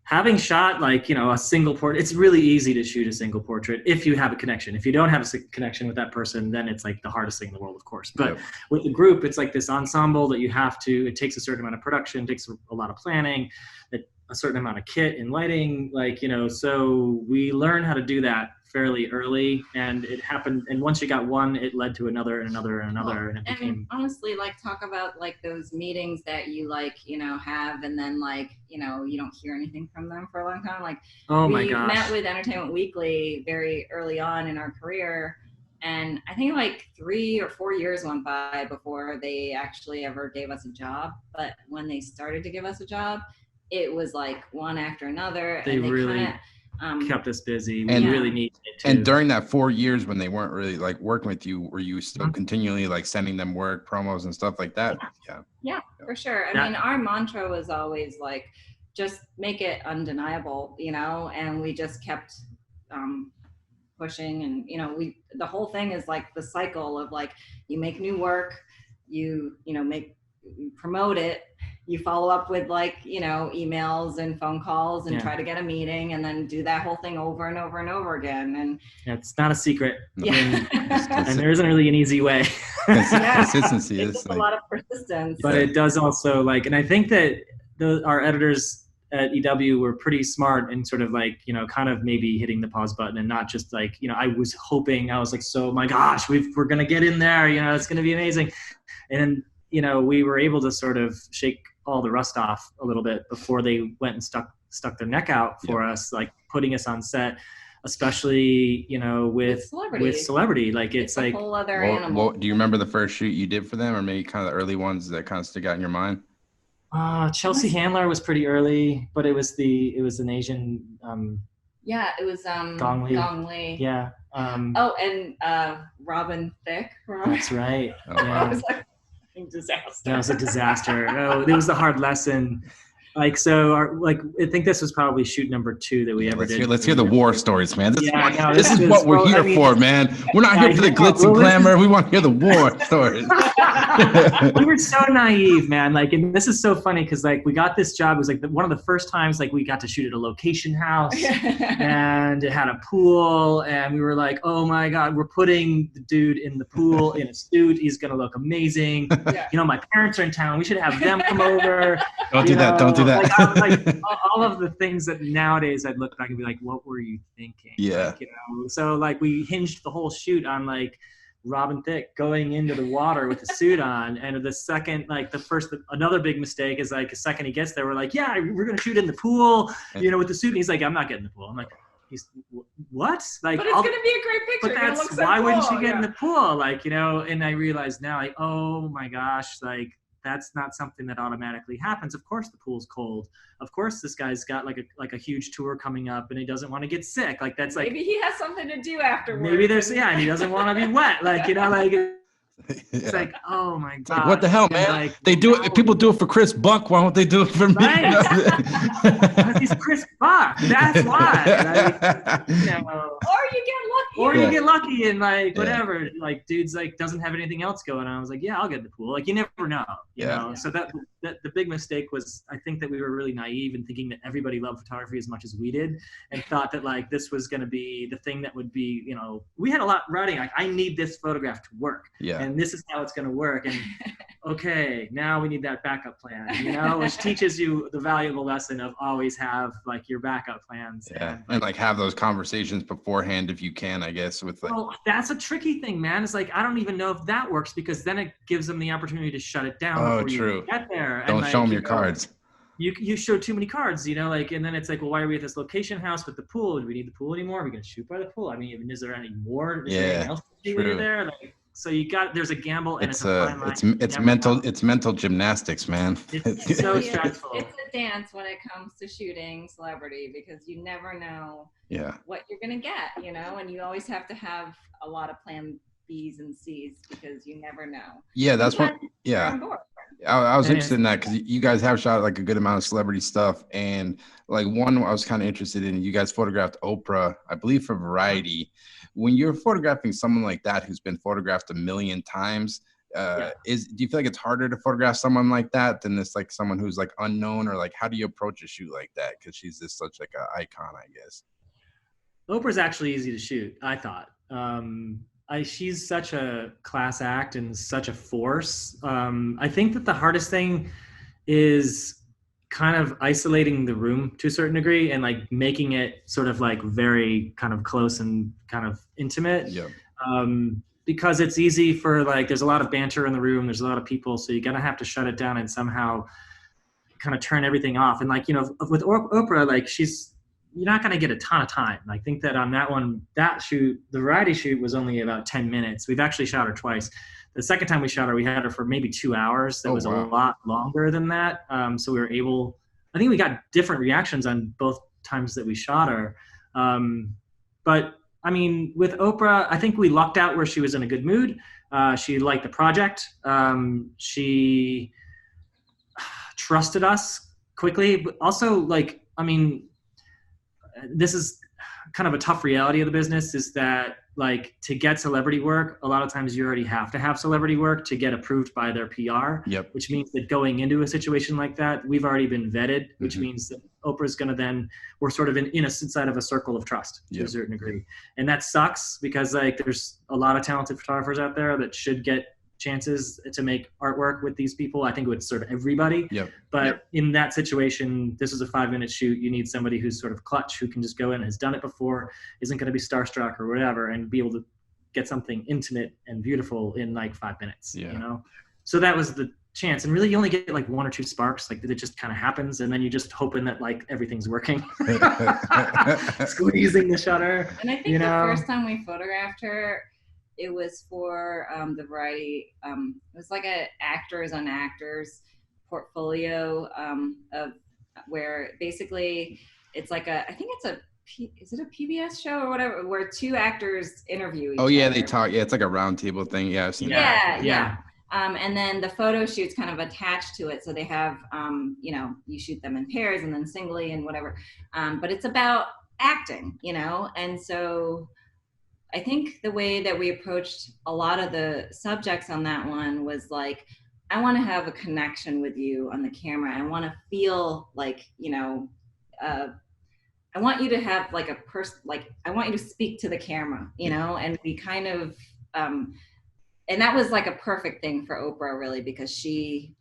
having shot like, you know, a single portrait, it's really easy to shoot a single portrait if you have a connection. If you don't have a connection with that person, then it's like the hardest thing in the world, of course. But with the group, it's like this ensemble that you have to, it takes a certain amount of production, takes a lot of planning, a certain amount of kit and lighting, like, you know, so we learned how to do that fairly early, and it happened. And once you got one, it led to another and another and another. Well, and it became, and honestly, like talk about like those meetings that you like, you know, have, and then like, you know, you don't hear anything from them for a long time. Like, oh my gosh. We met with Entertainment Weekly very early on in our career. And I think like 3 or 4 years went by before they actually ever gave us a job. But when they started to give us a job, it was like one after another. They really kept us busy. We really needed it too. And during that 4 years when they weren't really like working with you, were you still continually like sending them work, promos and stuff like that? Yeah, for sure. I mean, our mantra was always like, just make it undeniable, you know, and we just kept pushing. And, you know, the whole thing is like the cycle of like, you make new work, you promote it, you follow up with like, you know, emails and phone calls and try to get a meeting, and then do that whole thing over and over and over again. And it's not a secret. Yeah. And there isn't really an easy way. Consistency is is like, a lot of persistence. But it does also like, and I think that our editors at EW were pretty smart and sort of like, you know, kind of maybe hitting the pause button and not just like, you know, I was like, so my gosh, we're going to get in there, you know, it's going to be amazing. And, you know, we were able to sort of shake all the rust off a little bit before they went and stuck their neck out for us, like putting us on set, especially, you know, with celebrity. Like it's like a whole other animal. Do you remember the first shoot you did for them, or maybe kind of the early ones that kind of stick out in your mind? Chelsea Handler was pretty early, but it was an Asian. It was Gong Li. Yeah. And Robin Thicke. That's right. I was like, disaster. That was a disaster. It was the hard lesson. Like, so I think this was probably shoot number 2 that we ever did. Let's hear the war stories, man. This is is what we're here for, man. We're not here for the glitz and glamour. We want to hear the war stories. We were so naive, man. Like, and this is so funny because like we got this job. It was like one of the first times like we got to shoot at a location house, and it had a pool, and we were like, oh my god, we're putting the dude in the pool in a suit. He's gonna look amazing. You know, my parents are in town. We should have them come over. Don't do that. Like all of the things that nowadays I'd look back and be like, what were you thinking? Yeah. Like, you know, so like we hinged the whole shoot on like Robin Thicke going into the water with a suit on. And the second, like another big mistake is like the second he gets there, we're like, yeah, we're going to shoot in the pool, you know, with the suit. And he's like, I'm not getting in the pool. I'm like, what? Like, but it's going to be a great picture. But that's why wouldn't you get in the pool? Like, you know, and I realized now, like, oh my gosh, like, that's not something that automatically happens. Of course the pool's cold. Of course this guy's got like a huge tour coming up and he doesn't want to get sick. Like that's like maybe he has something to do afterwards. Maybe and he doesn't want to be wet. Like, you know, like It's like, oh my God. Like, what the hell, man? Like, they do it. People do it for Chris Buck. Why won't they do it for me? Right. He's Chris Buck. That's why. Like, you know, or you get lucky and like whatever. Like, dude's like doesn't have anything else going on. I was like, yeah, I'll get the pool. Like, you never know. You know. So that the big mistake was, I think that we were really naive in thinking that everybody loved photography as much as we did, and thought that like this was going to be the thing that would be, you know, we had a lot writing like, I need this photograph to work. And this is how it's going to work. And okay, now we need that backup plan, you know, which teaches you the valuable lesson of always have like your backup plans. And like have those conversations beforehand if you can, I guess, with like. Well, that's a tricky thing, man. It's like, I don't even know if that works, because then it gives them the opportunity to shut it down before you get there. Don't and, show like, them your cards. You show too many cards, you know, like, and then it's like, well, why are we at this location house with the pool? Do we need the pool anymore? Are we going to shoot by the pool? I mean, is there any more? Is there anything else to do when you're there? Like, so there's a gamble, and it's a fine line. It's mental gymnastics, man. It's so stressful. It's a dance when it comes to shooting celebrity, because you never know what you're going to get, you know, and you always have to have a lot of plan B's and C's, because you never know. Yeah, that's what. Yeah, I was interested in that, because you guys have shot like a good amount of celebrity stuff, and like one I was kind of interested in. You guys photographed Oprah, I believe, for Variety. When you're photographing someone like that who's been photographed a million times, do you feel like it's harder to photograph someone like that than this like someone who's like unknown, or like how do you approach a shoot like that? Because she's just such like an icon, I guess. Oprah's actually easy to shoot, I thought. She's such a class act and such a force. I think that the hardest thing is kind of isolating the room to a certain degree, and like making it sort of like very kind of close and kind of intimate. Because it's easy for like, there's a lot of banter in the room, there's a lot of people, so you're gonna have to shut it down and somehow kind of turn everything off. And like, you know, with Oprah, like you're not going to get a ton of time. I think that on that one, that shoot, the Variety shoot, was only about 10 minutes. We've actually shot her twice. The second time we shot her, we had her for maybe 2 hours. That was a lot longer than that. So we were able, I think we got different reactions on both times that we shot her. But I mean, with Oprah, I think we lucked out where she was in a good mood. She liked the project. She trusted us quickly, but also like, I mean, this is kind of a tough reality of the business, is that like to get celebrity work, a lot of times you already have to have celebrity work to get approved by their PR, which means that going into a situation like that, we've already been vetted, which means that Oprah's going to then, we're sort of inside of a circle of trust to a certain degree. And that sucks, because like there's a lot of talented photographers out there that should get chances to make artwork with these people. I think it would serve everybody. But in that situation, this is a 5-minute shoot. You need somebody who's sort of clutch, who can just go in, has done it before, isn't going to be starstruck or whatever, and be able to get something intimate and beautiful in like 5 minutes, you know? So that was the chance. And really you only get like 1 or 2 sparks. Like it just kind of happens. And then you just hoping that like everything's working. Squeezing the shutter. And I think the first time we photographed her, it was for the Variety. It was like a actors on actors portfolio of where basically it's like I think it's is it a PBS show or whatever, where 2 actors interview each other. They talk. Yeah, it's like a round table thing. Yeah, I've seen that. Yeah. And then the photo shoot's kind of attached to it. So they have, you know, you shoot them in pairs and then singly and whatever. But it's about acting, you know? And so I think the way that we approached a lot of the subjects on that one was like, I want to have a connection with you on the camera. I want to feel like, you know, I want you to have like a person, like I want you to speak to the camera, you know, and we kind of, and that was like a perfect thing for Oprah, really, because she,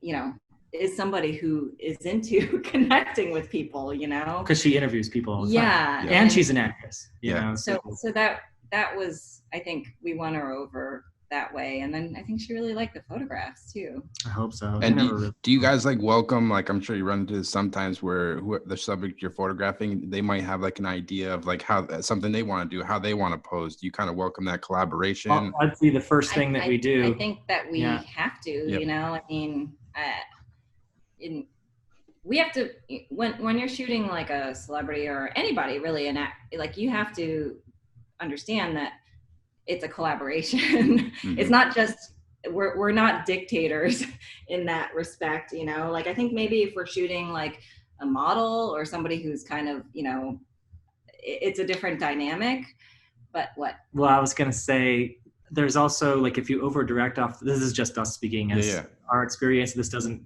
you know, is somebody who is into connecting with people, you know, because she interviews people all the time. And she's an actress, you know. So that was, I think we won her over that way. And then I think she really liked the photographs too. I hope so. And do you guys like welcome, like I'm sure you run into this sometimes where the subject you're photographing, they might have like an idea of like how something they want to do, how they want to pose. Do you kind of welcome that collaboration? Well, that'd be the first thing that we do. I think that we have to, you know, I mean, we have to, when you're shooting like a celebrity or anybody really, like you have to understand that it's a collaboration. It's not just, we're not dictators in that respect, you know, like I think maybe if we're shooting like a model or somebody who's kind of, you know, it's a different dynamic. But what? Well, I was going to say, there's also like, if you over direct off, this is just us speaking as our experience. This doesn't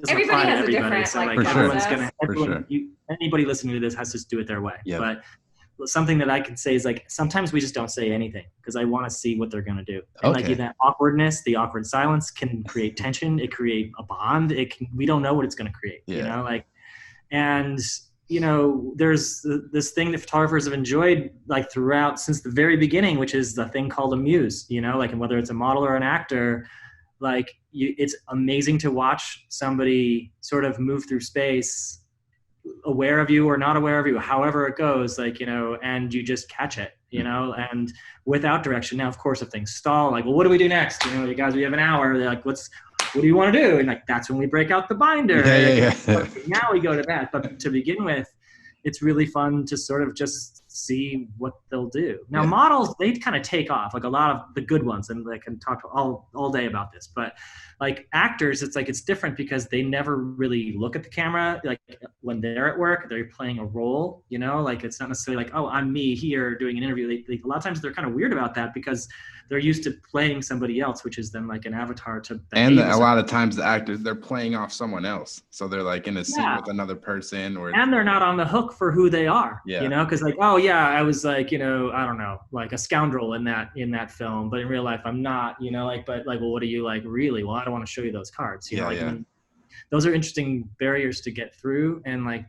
everybody has a different, so like, everyone's gonna, anybody listening to this has to do it their way. But something that I can say is like, sometimes we just don't say anything because I want to see what they're going to do. And like that awkwardness, the awkward silence can create tension. It create a bond. We don't know what it's going to create, you know, like, and you know, there's this thing that photographers have enjoyed like throughout since the very beginning, which is the thing called a muse, you know, like, and whether it's a model or an actor, like it's amazing to watch somebody sort of move through space, aware of you or not aware of you, however it goes, like, you know, and you just catch it, you know, and without direction. Now, of course, if things stall, like, well, what do we do next? You know, you guys, we have an hour. They're like, what do you want to do? And like, that's when we break out the binder. Now we go to that. But to begin with, it's really fun to sort of just see what they'll do. Now, models, they kind of take off, like a lot of the good ones, and they can talk all day about this. But like actors, it's like, it's different because they never really look at the camera. Like when they're at work, they're playing a role, you know, like it's not necessarily like, oh, I'm me here doing an interview. A lot of times they're kind of weird about that because they're used to playing somebody else, which is then like an avatar to and a lot of times the actors, they're playing off someone else, so they're like in a scene with another person, and they're not on the hook for who they are, you know, because like, oh yeah, I was like, you know, I don't know, like a scoundrel in that film, but in real life I'm not, you know, like, but like, well, what are you like really? Well, I don't want to show you those cards, you know, like, I mean, those are interesting barriers to get through, and like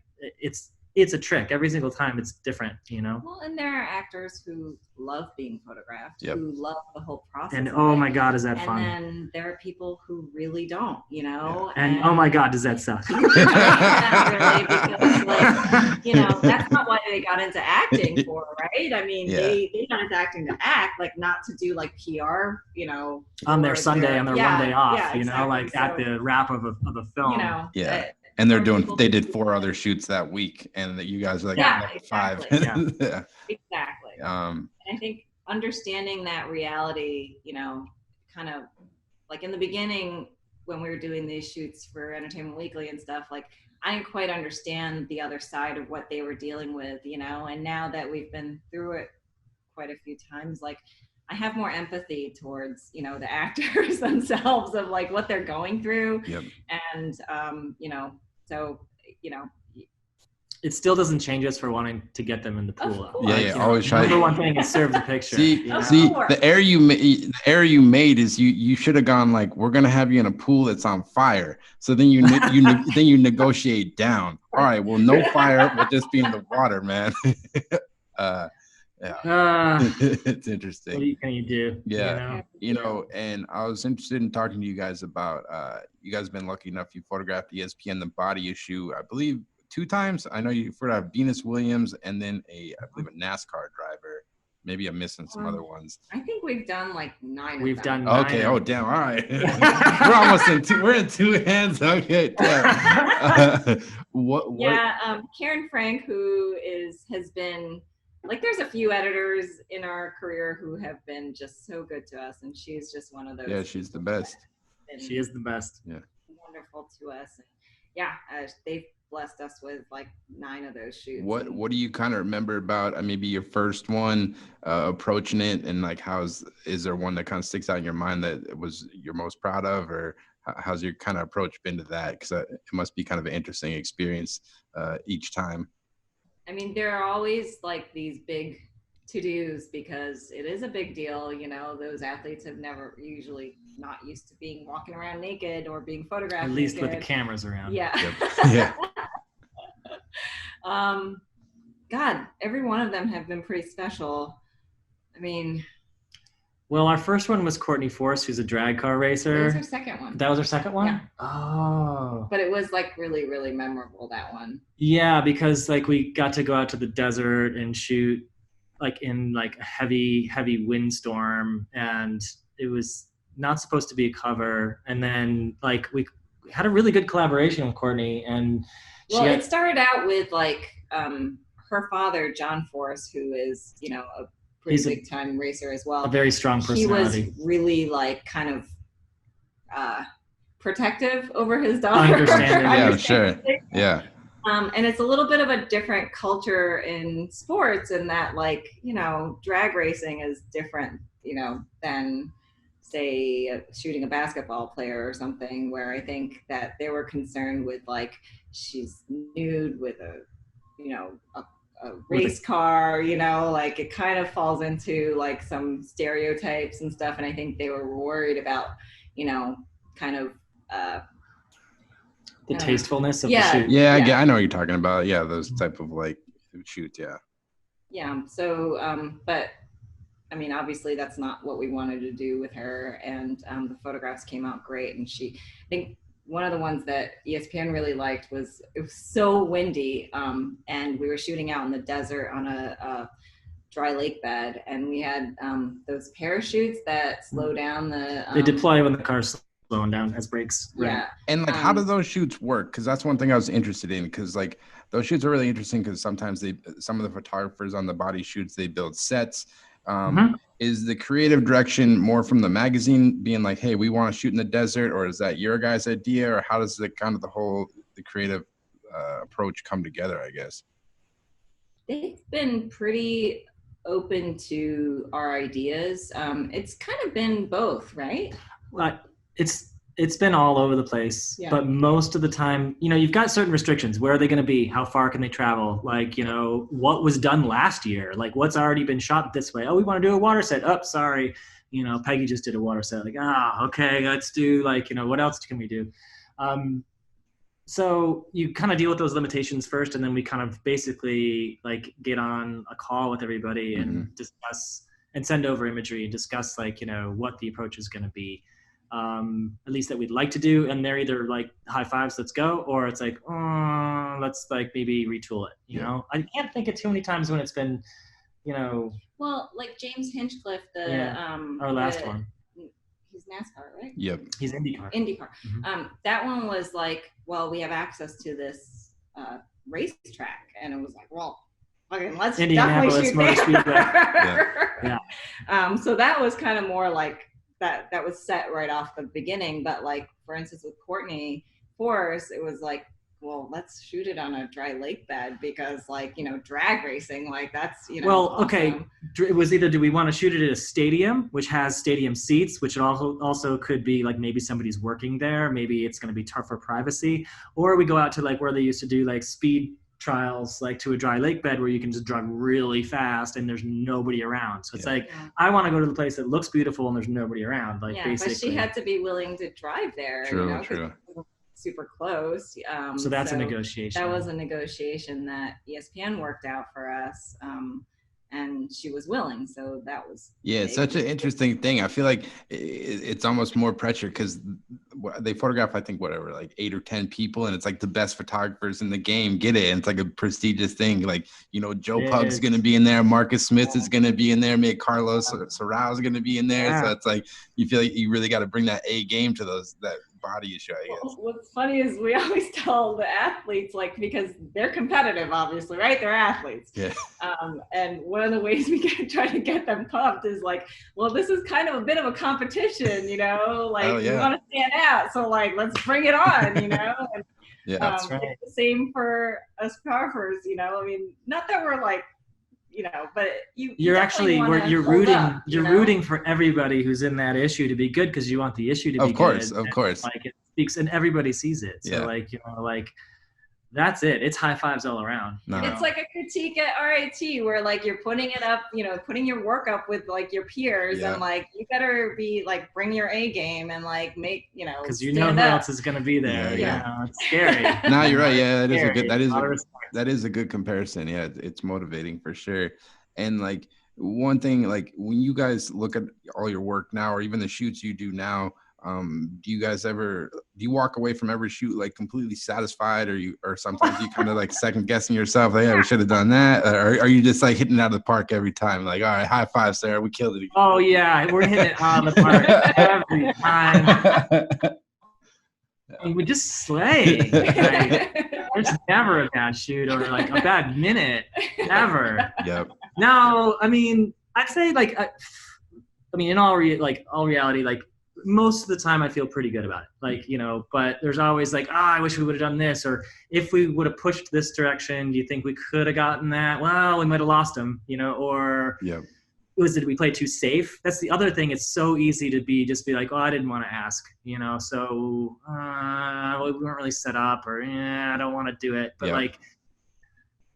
it's a trick every single time. It's different, you know. Well, and there are actors who love being photographed, who love the whole process. And oh my God, is that fun? And then there are people who really don't, you know. And oh my God, does that suck? Not really, because, like, you know, that's not why they got into acting for, right? I mean, they got into acting to act, like not to do like PR, you know. On their Sunday, on their one day off, you know, like at the wrap of a film. You know, and they did 4 other shoots that week, and that you guys are like 5. Exactly. And I think understanding that reality, you know, kind of like in the beginning when we were doing these shoots for Entertainment Weekly and stuff, like I didn't quite understand the other side of what they were dealing with, you know, and now that we've been through it quite a few times, like I have more empathy towards, you know, the actors themselves of like what they're going through. And, you know, so, you know, it still doesn't change us for wanting to get them in the pool. Always try. Number one thing is serve the picture. See, the error you made is you should have gone like, we're gonna have you in a pool that's on fire. So then you negotiate down. All right, well, no fire, we'll just be in the water, man. It's interesting. What can you do? You know, and I was interested in talking to you guys about you guys have been lucky enough, you photographed ESPN the body issue, I believe 2 times. I know you photographed Venus Williams and then I believe a NASCAR driver. Maybe I'm missing some other ones. I think we've done like 9. We've done 9. Okay. Oh, damn. All right. We're almost in 2. We're in 2 hands. Okay. Karen Frank, who has been like, there's a few editors in our career who have been just so good to us, and she's just one of those. Yeah, she's the best. She is the best. Yeah. Wonderful to us. And they've blessed us with like 9 of those shoots. What do you kind of remember about maybe your first one approaching it, and like is there one that kind of sticks out in your mind that was you're most proud of, or how's your kind of approach been to that? Because it must be kind of an interesting experience each time. I mean, there are always like these big to-dos because it is a big deal, you know. Those athletes have never usually not used to being walking around naked or being photographed at least naked. With the cameras around. God, every one of them have been pretty special. I mean, well, our first one was Courtney Force, who's a drag car racer. That was our second one. That was our second one? Yeah. Oh. But it was like really, really memorable, that one. Yeah, because like we got to go out to the desert and shoot like in like a heavy windstorm, and it was not supposed to be a cover. And then like we had a really good collaboration with Courtney, and it started out with like her father, John Force, who is, you know, a pretty big time racer as well. A very strong personality. He was really like kind of protective over his daughter. Understanding. Yeah, sure. Yeah. And it's a little bit of a different culture in sports in that, like, you know, drag racing is different, you know, than say shooting a basketball player or something, where I think that they were concerned with like, she's nude with a, you know, a race car, you know, like it kind of falls into like some stereotypes and stuff. And I think they were worried about, you know, kind of the tastefulness of the shoot. Yeah, I know what you're talking about. Yeah, those type of like shoots. Yeah. Yeah. So, but I mean, obviously that's not what we wanted to do with her. And the photographs came out great. And I think one of the ones that ESPN really liked was, it was so windy. And we were shooting out in the desert on a dry lake bed. And we had those parachutes that slow down the... they deploy when the car's slowing down as brakes. Right? Yeah. And like, how do those shoots work? Because that's one thing I was interested in. Because like those shoots are really interesting because sometimes some of the photographers on the body shoots, they build sets. Is the creative direction more from the magazine being like, hey, we want to shoot in the desert, or is that your guys' idea, or how does the creative approach come together, I guess? They've been pretty open to our ideas. It's kind of been both, right? Well, it's been all over the place, but most of the time, you know, you've got certain restrictions. Where are they going to be? How far can they travel? Like, you know, what was done last year? Like, what's already been shot this way? Oh, we want to do a water set. Oh, sorry. You know, Peggy just did a water set. Like, okay, let's do like, you know, what else can we do? So you kind of deal with those limitations first, and then we kind of basically like get on a call with everybody and discuss and send over imagery and discuss like, you know, what the approach is going to be. At least that we'd like to do, and they're either like high fives, let's go, or it's like, let's like maybe retool it, you know. I can't think of too many times when it's been, you know, well, like James Hinchcliffe, our last one, he's NASCAR, right? Yep. He's IndyCar. That one was like, well, we have access to this racetrack, and it was like, well, okay, let's definitely shoot there. So that was kind of more like that was set right off the beginning. But like, for instance, with Courtney Force, it was like, well, let's shoot it on a dry lake bed because, like, you know, drag racing, like that's, you know. Well, awesome. Okay, it was either do we want to shoot it at a stadium, which has stadium seats, which it also could be like maybe somebody's working there, maybe it's going to be tough for privacy, or we go out to like where they used to do like speed trials, like to a dry lake bed where you can just drive really fast and there's nobody around. So it's like, I want to go to the place that looks beautiful and there's nobody around. Like, basically. But she had to be willing to drive there. True. Super close. So that's a negotiation. That was a negotiation that ESPN worked out for us. And she was willing, so that was it's such an interesting thing. I feel like it's almost more pressure because they photograph, I think, whatever, like 8 or 10 people, and it's like the best photographers in the game get it, and it's like a prestigious thing. Like, you know, Joe Pug's going to be in there, Marcus Smith is going to be in there, maybe Carlos Serrao is going to be in there. So it's like you feel like you really got to bring that A game to that body issue, I guess. What's funny is we always tell the athletes, like, because they're competitive, obviously, right? They're athletes. Yeah. And one of the ways we try to get them pumped is like, well, this is kind of a bit of a competition, you know, like you want to stand out. So like, let's bring it on, you know? And, that's right. It's the same for us photographers, you know, I mean, not that we're like, you know, but you're actually rooting for everybody who's in that issue to be good because you want the issue to be good. Of course. Like it speaks and everybody sees it. So like, you know, like that's it. It's high fives all around. It's like a critique at RIT where like you're putting it up, you know, putting your work up with like your peers and like you better be like bring your A game and like make, you know, because you know who else is going to be there. You know, it's scary. No, you're right. Yeah, that is a good comparison. Yeah, it's motivating for sure. And like one thing, like when you guys look at all your work now, or even the shoots you do now, do you walk away from every shoot like completely satisfied, or sometimes you kind of like second guessing yourself, like, yeah, we should have done that, or are you just like hitting it out of the park every time, like, all right, high five, Sarah, we killed it again? Oh yeah, we're hitting it out of the park every time. We're just slaying. Like, there's never a bad shoot or like a bad minute, ever. Yep. No, I mean, I'd say like, I mean, in all reality, like most of the time I feel pretty good about it. Like, you know, but there's always like, I wish we would have done this, or if we would have pushed this direction, do you think we could have gotten that? Well, we might have lost them, you know, or did we play too safe? That's the other thing. It's so easy to just be like, oh, I didn't want to ask, you know, so we weren't really set up, or I don't want to do it. But like,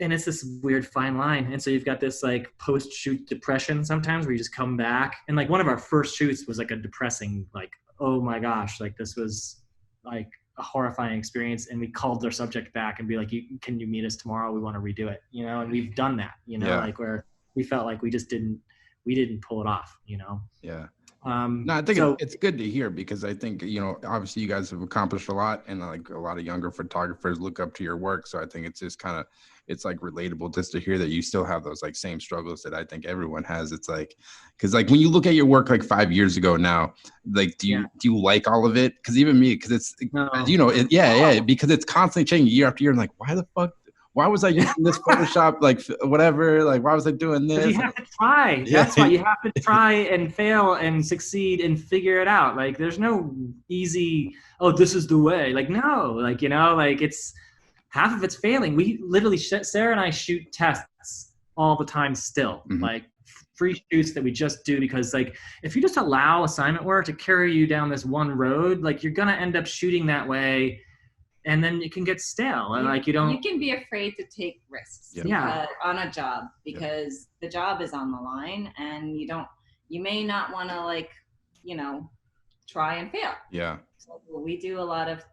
and it's this weird fine line. And so you've got this like post-shoot depression sometimes where you just come back. And like one of our first shoots was like a depressing, like, oh my gosh, like this was like a horrifying experience. And we called their subject back and be like, can you meet us tomorrow? We want to redo it, you know? And we've done that, you know, like where we felt like we didn't pull it off, you know? Yeah. No, I think it's good to hear, because I think, you know, obviously you guys have accomplished a lot, and like a lot of younger photographers look up to your work. So I think it's just kind of, it's like relatable just to hear that you still have those like same struggles that I think everyone has. It's like, because like when you look at your work like 5 years ago now, like do you like all of it? Because even me, because it's you know, because it's constantly changing year after year. I'm like, why the fuck? Why was I using this Photoshop, like whatever, like why was I doing this? You have to try. That's why you have to try and fail and succeed and figure it out. Like there's no easy, oh, this is the way. Like, no, like, you know, like it's half of it's failing. We literally, Sarah and I shoot tests all the time still, like free shoots that we just do, because like if you just allow assignment work to carry you down this one road, like you're going to end up shooting that way. And then it can get stale. And like you can be afraid to take risks on a job, because the job is on the line, and you may not want to, like, you know, try and fail. Yeah. So we do a lot of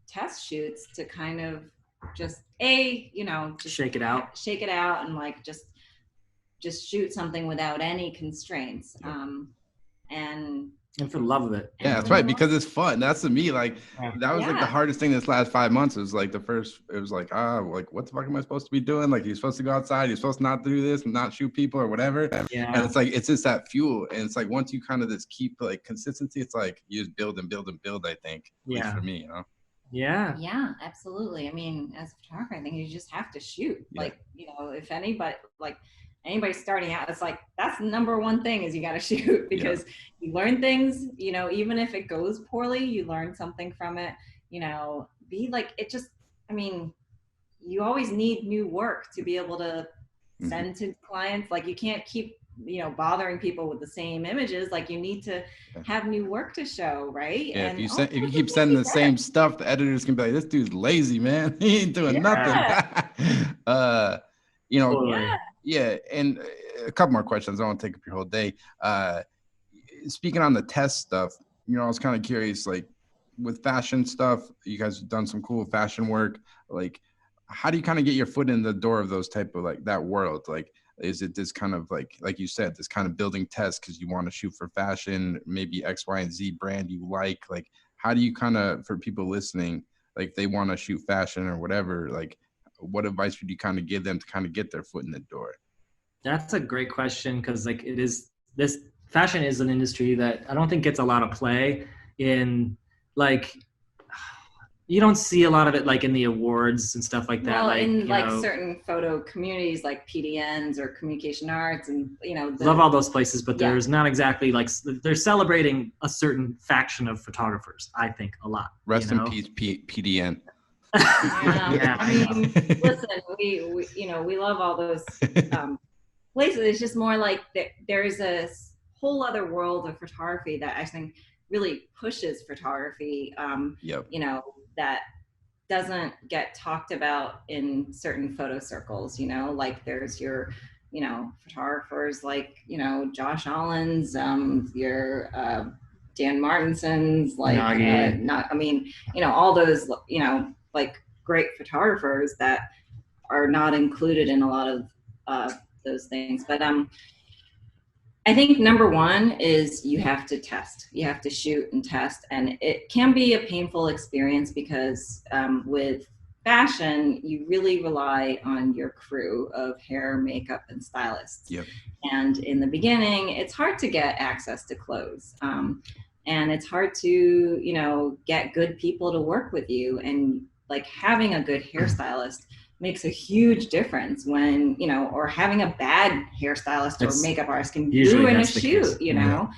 test shoots to kind of just shake it out and like just shoot something without any constraints. And for the love of it. Yeah, that's right, because it's fun. That's to me, like, that was like the hardest thing this last 5 months. It was like it was like, like, what the fuck am I supposed to be doing? Like, you're supposed to go outside, you're supposed to not do this and not shoot people or whatever. Yeah. And it's like, it's just that fuel. And it's like, once you kind of just keep like consistency, it's like you just build and build and build, I think. At least for me, you know? Yeah, absolutely. I mean, as a photographer, I think you just have to shoot. Like, you know, if anybody starting out, it's like, that's the number one thing, is you got to shoot, because you learn things, you know, even if it goes poorly, you learn something from it, you know, I mean, you always need new work to be able to send to clients. Like, you can't keep, you know, bothering people with the same images. Like, you need to have new work to show, right? Yeah, and if you keep sending the same stuff, the editors can be like, this dude's lazy, man. He ain't doing nothing. You know, and a couple more questions. I don't want to take up your whole day. Speaking on the test stuff, you know, I was kind of curious, like with fashion stuff, you guys have done some cool fashion work. Like, how do you kind of get your foot in the door of those type of, like, that world? Like, is it this kind of like you said, this kind of building tests because you want to shoot for fashion, maybe X, Y, and Z brand you like? How do you kind of, for people listening, like if they want to shoot fashion or whatever, like what advice would you kind of give them to kind of get their foot in the door? That's a great question, because like this fashion is an industry that I don't think gets a lot of play in, like, you don't see a lot of it like in the awards and stuff like that. Well, in like certain photo communities like PDNs or communication arts, and you know, love all those places, but there's not exactly like, they're celebrating a certain faction of photographers, I think, a lot. Rest in peace, PDN. I mean, listen, we you know, we love all those places. It's just more like there's a whole other world of photography that I think really pushes photography, you know, that doesn't get talked about in certain photo circles, you know, like there's your, you know, photographers like, you know, Josh Allen's, your Dan Martinson's, like, I mean, you know, all those, you know, like great photographers that are not included in a lot of those things. But I think number one is you have to test. You have to shoot and test. And it can be a painful experience because with fashion, you really rely on your crew of hair, makeup, and stylists. Yep. And in the beginning, it's hard to get access to clothes. And it's hard to, you know, get good people to work with you. And like having a good hairstylist makes a huge difference when, you know, or having a bad hairstylist or makeup artist can ruin a shoot, you know?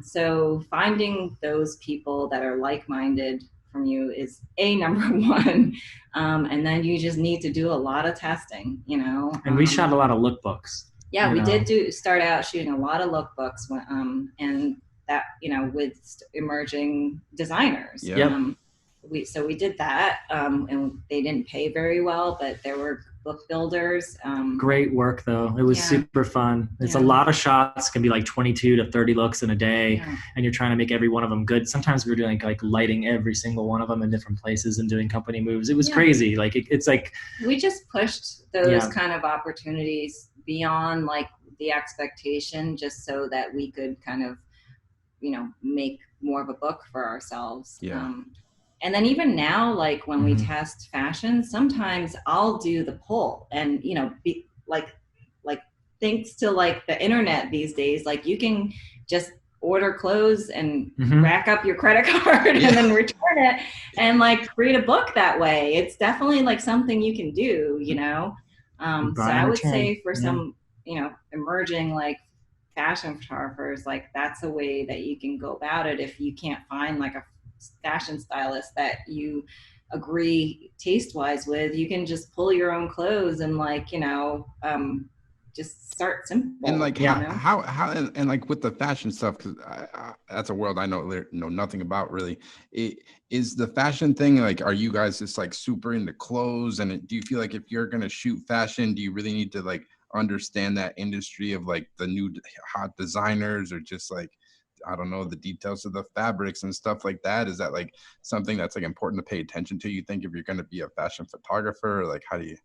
So finding those people that are like-minded from you is number one. And then you just need to do a lot of testing, you know? And we shot a lot of lookbooks. Yeah, we did start out shooting a lot of lookbooks and that, you know, with emerging designers. We did that, and they didn't pay very well, but there were book builders. Great work though. It was super fun. It's a lot of shots, can be like 22 to 30 looks in a day, and you're trying to make every one of them good. Sometimes we were doing like lighting every single one of them in different places and doing company moves. It was crazy. Like it's like we just pushed those kind of opportunities beyond like the expectation, just so that we could kind of, you know, make more of a book for ourselves. And then even now, like when we test fashion, sometimes I'll do the poll, and, you know, be like thanks to like the internet these days, like you can just order clothes and rack up your credit card and then return it and like create a book that way. It's definitely like something you can do, you know? So I would say for some, you know, emerging like fashion photographers, like that's a way that you can go about it. If you can't find like a fashion stylist that you agree taste wise with, you can just pull your own clothes and like, you know, just start simple. And like how and like with the fashion stuff, because that's a world I know nothing about really. Is the fashion thing like, are you guys just like super into clothes? And do you feel like if you're gonna shoot fashion, do you really need to like understand that industry of like the new hot designers, or just like, I don't know, the details of the fabrics and stuff like that? Is that like something that's like important to pay attention to, you think, if you're going to be a fashion photographer? Or like, how do you?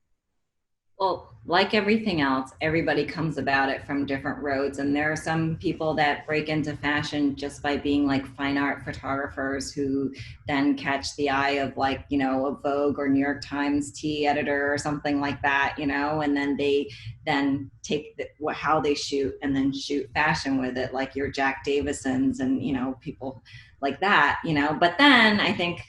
Well, like everything else, everybody comes about it from different roads. And there are some people that break into fashion just by being like fine art photographers who then catch the eye of like, you know, a Vogue or New York Times tea editor or something like that, you know, and then they then take how they shoot and then shoot fashion with it, like your Jack Davisons and, you know, people like that, you know. But then I think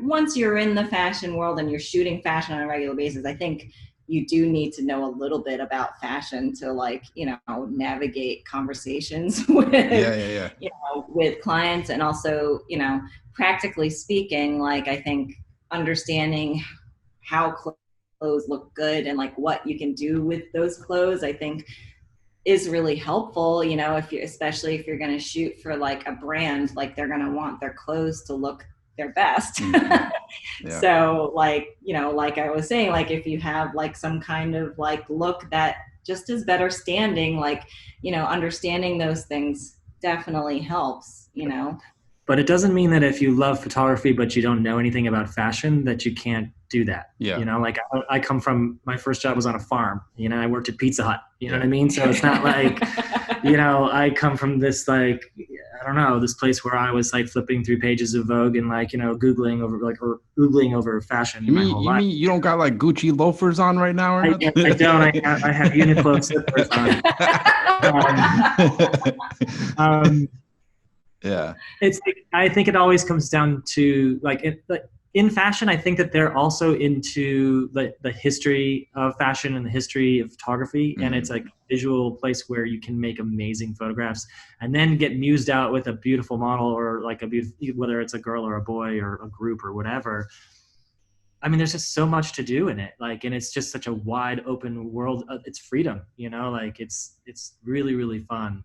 once you're in the fashion world and you're shooting fashion on a regular basis, I think you do need to know a little bit about fashion to like, you know, navigate conversations with, you know, with clients. And also, you know, practically speaking, like I think understanding how clothes look good and like what you can do with those clothes, I think is really helpful, you know, especially if you're going to shoot for like a brand, like they're going to want their clothes to look their best. So like, you know, like I was saying, like if you have like some kind of like look that just is better standing, like, you know, understanding those things definitely helps, you know. But it doesn't mean that if you love photography but you don't know anything about fashion that you can't do that. You know, like I come from, my first job was on a farm, you know, I worked at Pizza Hut, you know what I mean? So it's not like, you know, I come from this like, I don't know, this place where I was like flipping through pages of Vogue and like, you know, Googling over fashion. You mean you don't got like Gucci loafers on right now? Or I don't. I have Uniqlo slippers on. It's. I think it always comes down to like in fashion. I think that they're also into the history of fashion and the history of photography, and it's like a visual place where you can make amazing photographs and then get mused out with a beautiful model or like whether it's a girl or a boy or a group or whatever. I mean, there's just so much to do in it, like, and it's just such a wide open world. It's freedom, you know, like it's really, really fun.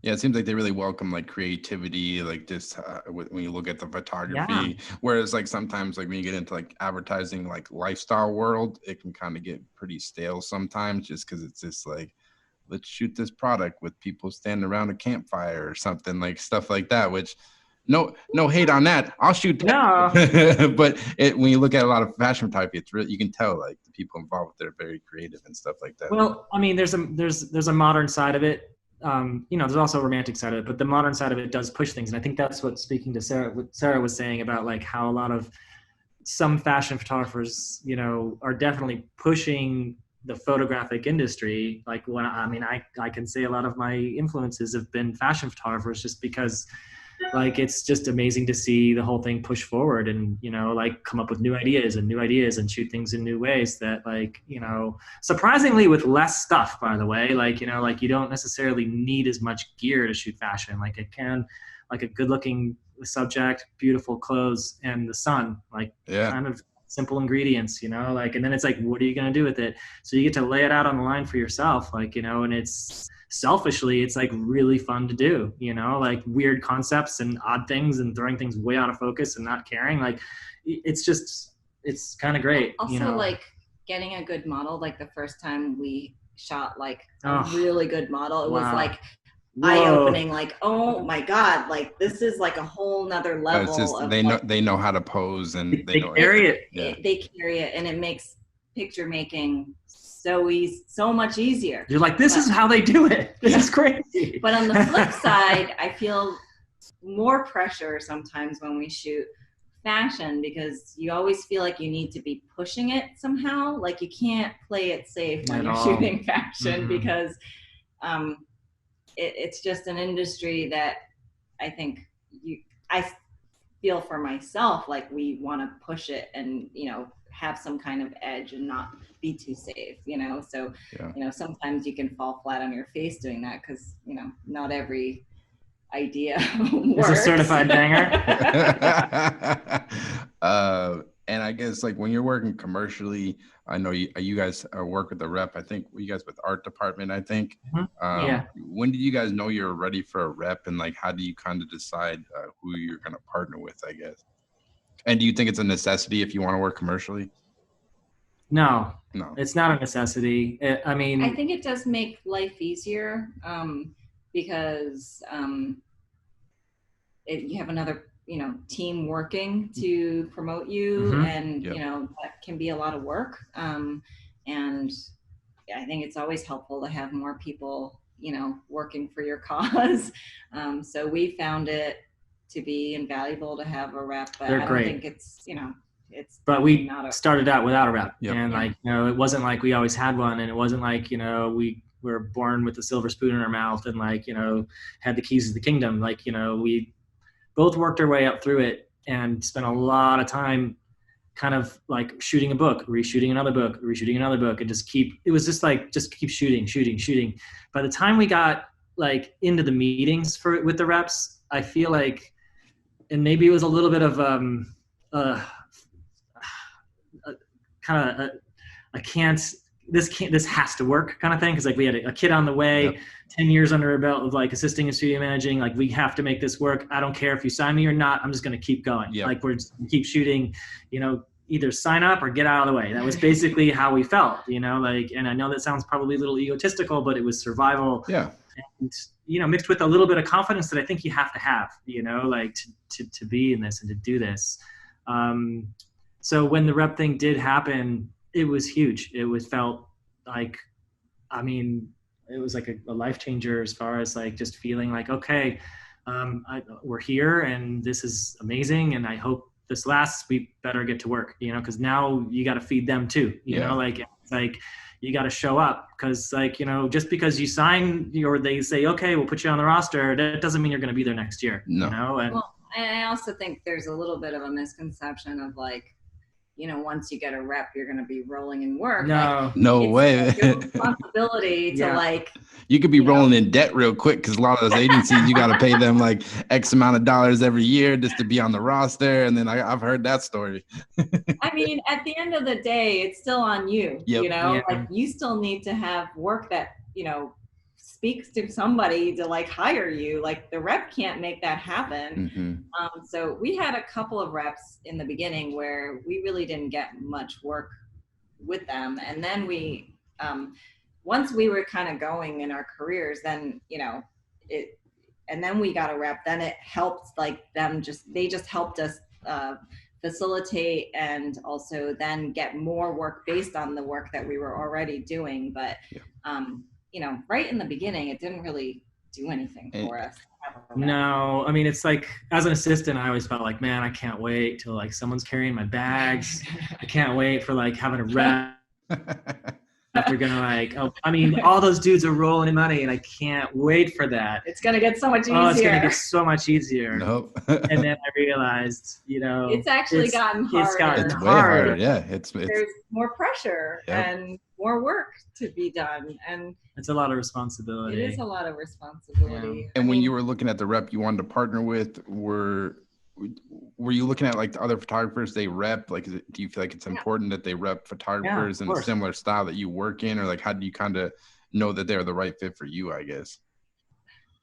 It seems like they really welcome like creativity, like just when you look at the photography, whereas like sometimes like when you get into like advertising, like lifestyle world, it can kind of get pretty stale sometimes just because it's just like, let's shoot this product with people standing around a campfire or something, like stuff like that, which no hate on that. I'll shoot that. No. But when you look at a lot of fashion photography, it's really, you can tell like the people involved with it are very creative and stuff like that. Well, I mean, there's a modern side of it. You know, there's also a romantic side of it, but the modern side of it does push things. And I think that's what, speaking to Sarah, what Sarah was saying about like how a lot of some fashion photographers, you know, are definitely pushing the photographic industry. Like I can say a lot of my influences have been fashion photographers just because like, it's just amazing to see the whole thing push forward and, you know, like come up with new ideas and shoot things in new ways that, like, you know, surprisingly with less stuff, by the way, like, you know, like you don't necessarily need as much gear to shoot fashion. Like it can, like a good looking subject, beautiful clothes, and the sun, like kind of simple ingredients, you know, like, and then it's like, what are you going to do with it? So you get to lay it out on the line for yourself, like, you know, and it's selfishly, it's like really fun to do, you know, like weird concepts and odd things and throwing things way out of focus and not caring. Like it's just, it's kind of great. Also, you know? like getting a good model, like the first time we shot like a really good model, it was like eye-opening, like, oh my God, like this is like a whole nother level. It's just, of they know how to pose, and they carry it. They carry it, and it makes picture making so much easier. You're like, this is how they do it. This is crazy. But on the flip side, I feel more pressure sometimes when we shoot fashion, because you always feel like you need to be pushing it somehow. Like you can't play it safe when you're shooting fashion, because it's just an industry that I think I feel for myself, like we want to push it and, you know, have some kind of edge and not be too safe, you know? So, you know, sometimes you can fall flat on your face doing that, because, you know, not every idea works. It's a certified banger. And I guess like when you're working commercially, I know you guys work with the rep. I think you guys with art department, I think. When did you guys know you're ready for a rep, and like how do you kind of decide who you're going to partner with, I guess? And do you think it's a necessity if you want to work commercially? No, it's not a necessity. I mean, I think it does make life easier, because you have another, you know, team working to promote you, and you know, that can be a lot of work. And I think it's always helpful to have more people, you know, working for your cause. So we found it to be invaluable to have a rep, but I don't think it's, you know, but we started out without a rep, and like, you know, it wasn't like we always had one, and it wasn't like, you know, we were born with a silver spoon in our mouth and like, you know, had the keys to the kingdom. Like, you know, we both worked our way up through it and spent a lot of time kind of like shooting a book, reshooting another book, and just keep shooting. By the time we got like into the meetings with the reps, I feel like, and maybe it was a little bit of this has to work kind of thing, because like we had a kid on the way, 10 years under our belt of like assisting and studio managing. Like we have to make this work. I don't care if you sign me or not. I'm just going to keep going. Like we're just keep shooting, you know, either sign up or get out of the way. That was basically how we felt, you know, like, and I know that sounds probably a little egotistical, but it was survival. And, you know, mixed with a little bit of confidence that I think you have to have, you know, like to be in this and to do this. So when the rep thing did happen, it was huge. Felt like, I mean, it was like a life changer as far as like just feeling like, okay, we're here and this is amazing. And I hope this lasts. We better get to work, you know, because now you got to feed them too, you know, like it's like you got to show up, because like, you know, just because you sign or they say, okay, we'll put you on the roster, that doesn't mean you're going to be there next year, you know? And well, and I also think there's a little bit of a misconception of like, you know, once you get a rep, you're going to be rolling in work. No way. It's your responsibility to like. You could be rolling in debt real quick, because a lot of those agencies, you got to pay them like X amount of dollars every year just to be on the roster. And then I've heard that story. I mean, at the end of the day, it's still on you. You know, like you still need to have work that, you know, speaks to somebody to like hire you. Like the rep can't make that happen. So we had a couple of reps in the beginning where we really didn't get much work with them, and then we once we were kind of going in our careers, then, you know, and then we got a rep, then it helped like they just helped us facilitate and also then get more work based on the work that we were already doing. But you know, right in the beginning, it didn't really do anything for us. No, I mean, it's like, as an assistant, I always felt like, man, I can't wait till like someone's carrying my bags. I can't wait for like having a rep They're gonna like, oh, I mean, all those dudes are rolling in money, and I can't wait for that. It's gonna get so much easier. Oh, it's gonna get so much easier. Nope. And then I realized, it's actually gotten harder. It's gotten it's way harder. Yeah, there's more pressure and more work to be done, and it's a lot of responsibility. It is a lot of responsibility. Yeah. And when you were looking at the rep you wanted to partner with, were you looking at like the other photographers they rep? Like, do you feel like it's important that they rep photographers in a similar style that you work in, or like how do you kind of know that they're the right fit for you, I guess?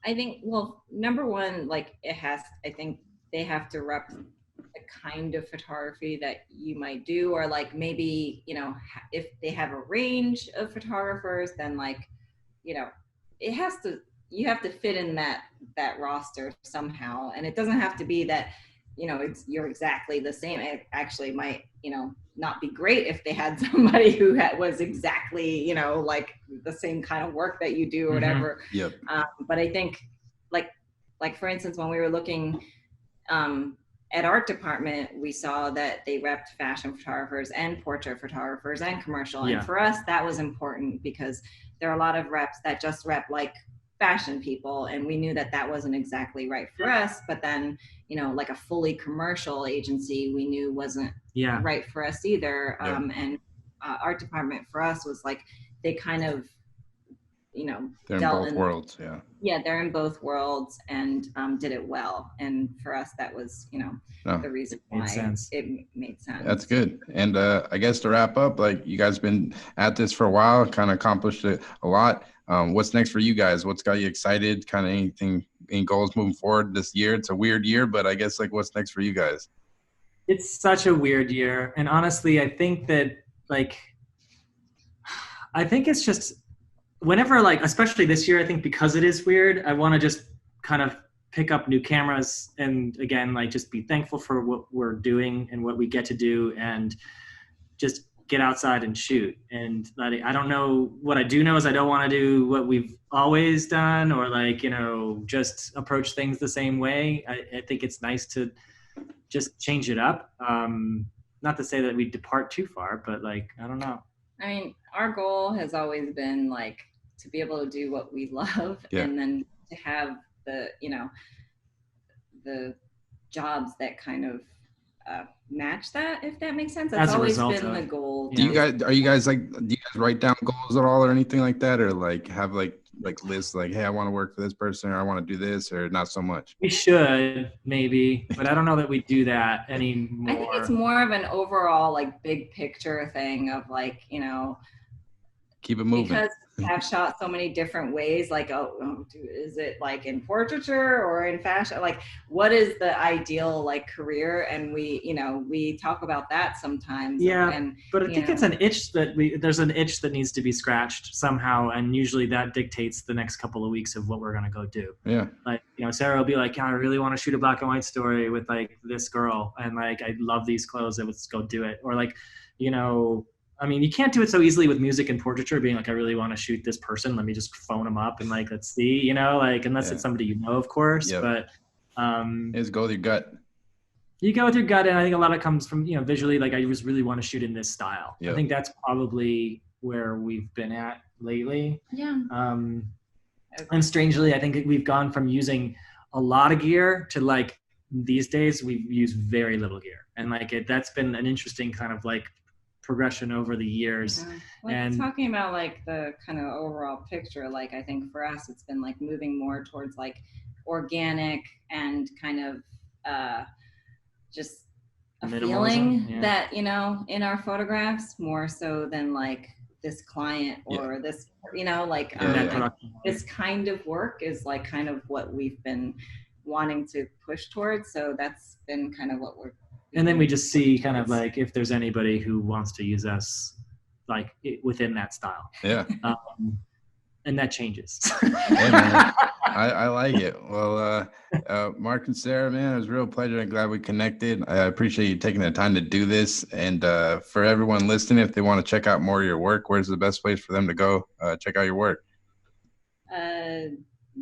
I think, well, number one, like I think they have to rep the kind of photography that you might do, or like maybe, if they have a range of photographers, then like, you have to fit in that roster somehow. And it doesn't have to be that, you're exactly the same. It actually might, not be great if they had somebody who was exactly, like the same kind of work that you do or whatever. Yep. But I think like for instance, when we were looking at art department, we saw that they repped fashion photographers and portrait photographers and commercial. And for us, that was important because there are a lot of reps that just rep like fashion people, and we knew that wasn't exactly right for us. But then, like a fully commercial agency, we knew wasn't right for us either. And art department for us was like, they kind of, they're in both worlds. Yeah, they're in both worlds and did it well. And for us, that was, the reason why it made sense. That's good. And I guess to wrap up, like you guys been at this for a while, kind of accomplished it a lot. What's next for you guys? What's got you excited? Kind of any goals moving forward this year? It's a weird year, but I guess like what's next for you guys? It's such a weird year. And honestly, I think that it's just whenever especially this year, I think because it is weird, I want to just kind of pick up new cameras and again, just be thankful for what we're doing and what we get to do and just get outside and shoot. And I don't know, what I do know is I don't want to do what we've always done or just approach things the same way. I think it's nice to just change it up. Not to say that we depart too far, but I don't know. I mean, our goal has always been to be able to do what we love and then to have the jobs that kind of match that, if that makes sense. That's always been the goal. Do you guys write down goals at all or anything like that, or have lists hey, I want to work for this person or I want to do this, or not so much? We should maybe, but I don't know that we do that anymore. I think it's more of an overall big picture thing of keep it moving. Because I've shot so many different ways, is it in portraiture or in fashion? What is the ideal career? And we talk about that sometimes. Yeah, but I think it's an itch there's an itch that needs to be scratched somehow, and usually that dictates the next couple of weeks of what we're gonna go do. Yeah. Sarah will be I really want to shoot a black and white story with this girl, and I love these clothes, and let's go do it. Or I mean, you can't do it so easily with music and portraiture, being I really want to shoot this person. Let me just phone them up and let's see, unless it's somebody of course. Yep. But just go with your gut. You go with your gut, and I think a lot of it comes from visually. I just really want to shoot in this style. Yep. I think that's probably where we've been at lately. Yeah. And strangely, I think we've gone from using a lot of gear to these days we use very little gear, and that's been an interesting kind of progression over the years. And talking about the kind of overall picture, I think for us it's been moving more towards organic and kind of just a feeling that in our photographs more so than this client or this this kind of work is kind of what we've been wanting to push towards. So that's been kind of what we're. And then we just see kind of if there's anybody who wants to use us within that style. Yeah. And that changes. Hey, man. I like it. Well, Mark and Sarah, man, it was a real pleasure. I'm glad we connected. I appreciate you taking the time to do this. And for everyone listening, if they want to check out more of your work, where's the best place for them to go check out your work?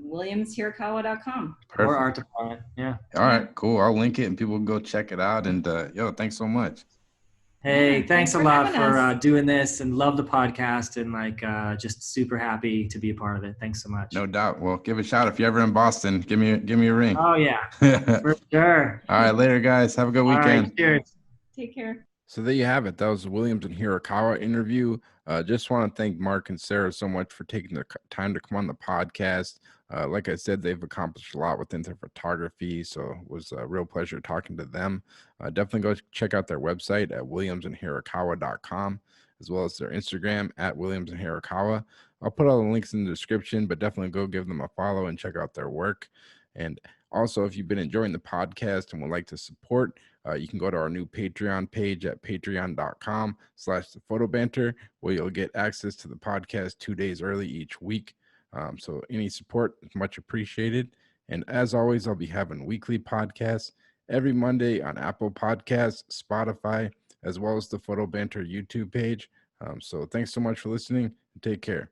WilliamsHirakawa.com. Or art department. Yeah. All right, cool. I'll link it and people can go check it out. And thanks so much. Hey, thanks a lot for us. doing this, and love the podcast, and like just super happy to be a part of it. Thanks so much. No doubt. Well, give a shout if you're ever in Boston. Give me a ring. Oh yeah, for sure. All right, later, guys. Have a good weekend. All right, cheers. Take care. So there you have it. That was the Williams and Hirakawa interview. Just want to thank Mark and Sara so much for taking the time to come on the podcast. Like I said, they've accomplished a lot within their photography, so it was a real pleasure talking to them. Definitely go check out their website at williamsandhirakawa.com, as well as their Instagram at Williams and Hirakawa. I'll put all the links in the description, but definitely go give them a follow and check out their work. And also, if you've been enjoying the podcast and would like to support, you can go to our new Patreon page at patreon.com/thephotobanter, where you'll get access to the podcast 2 days early each week. So any support is much appreciated. And as always, I'll be having weekly podcasts every Monday on Apple Podcasts, Spotify, as well as the Photo Banter YouTube page. So thanks so much for listening, and take care.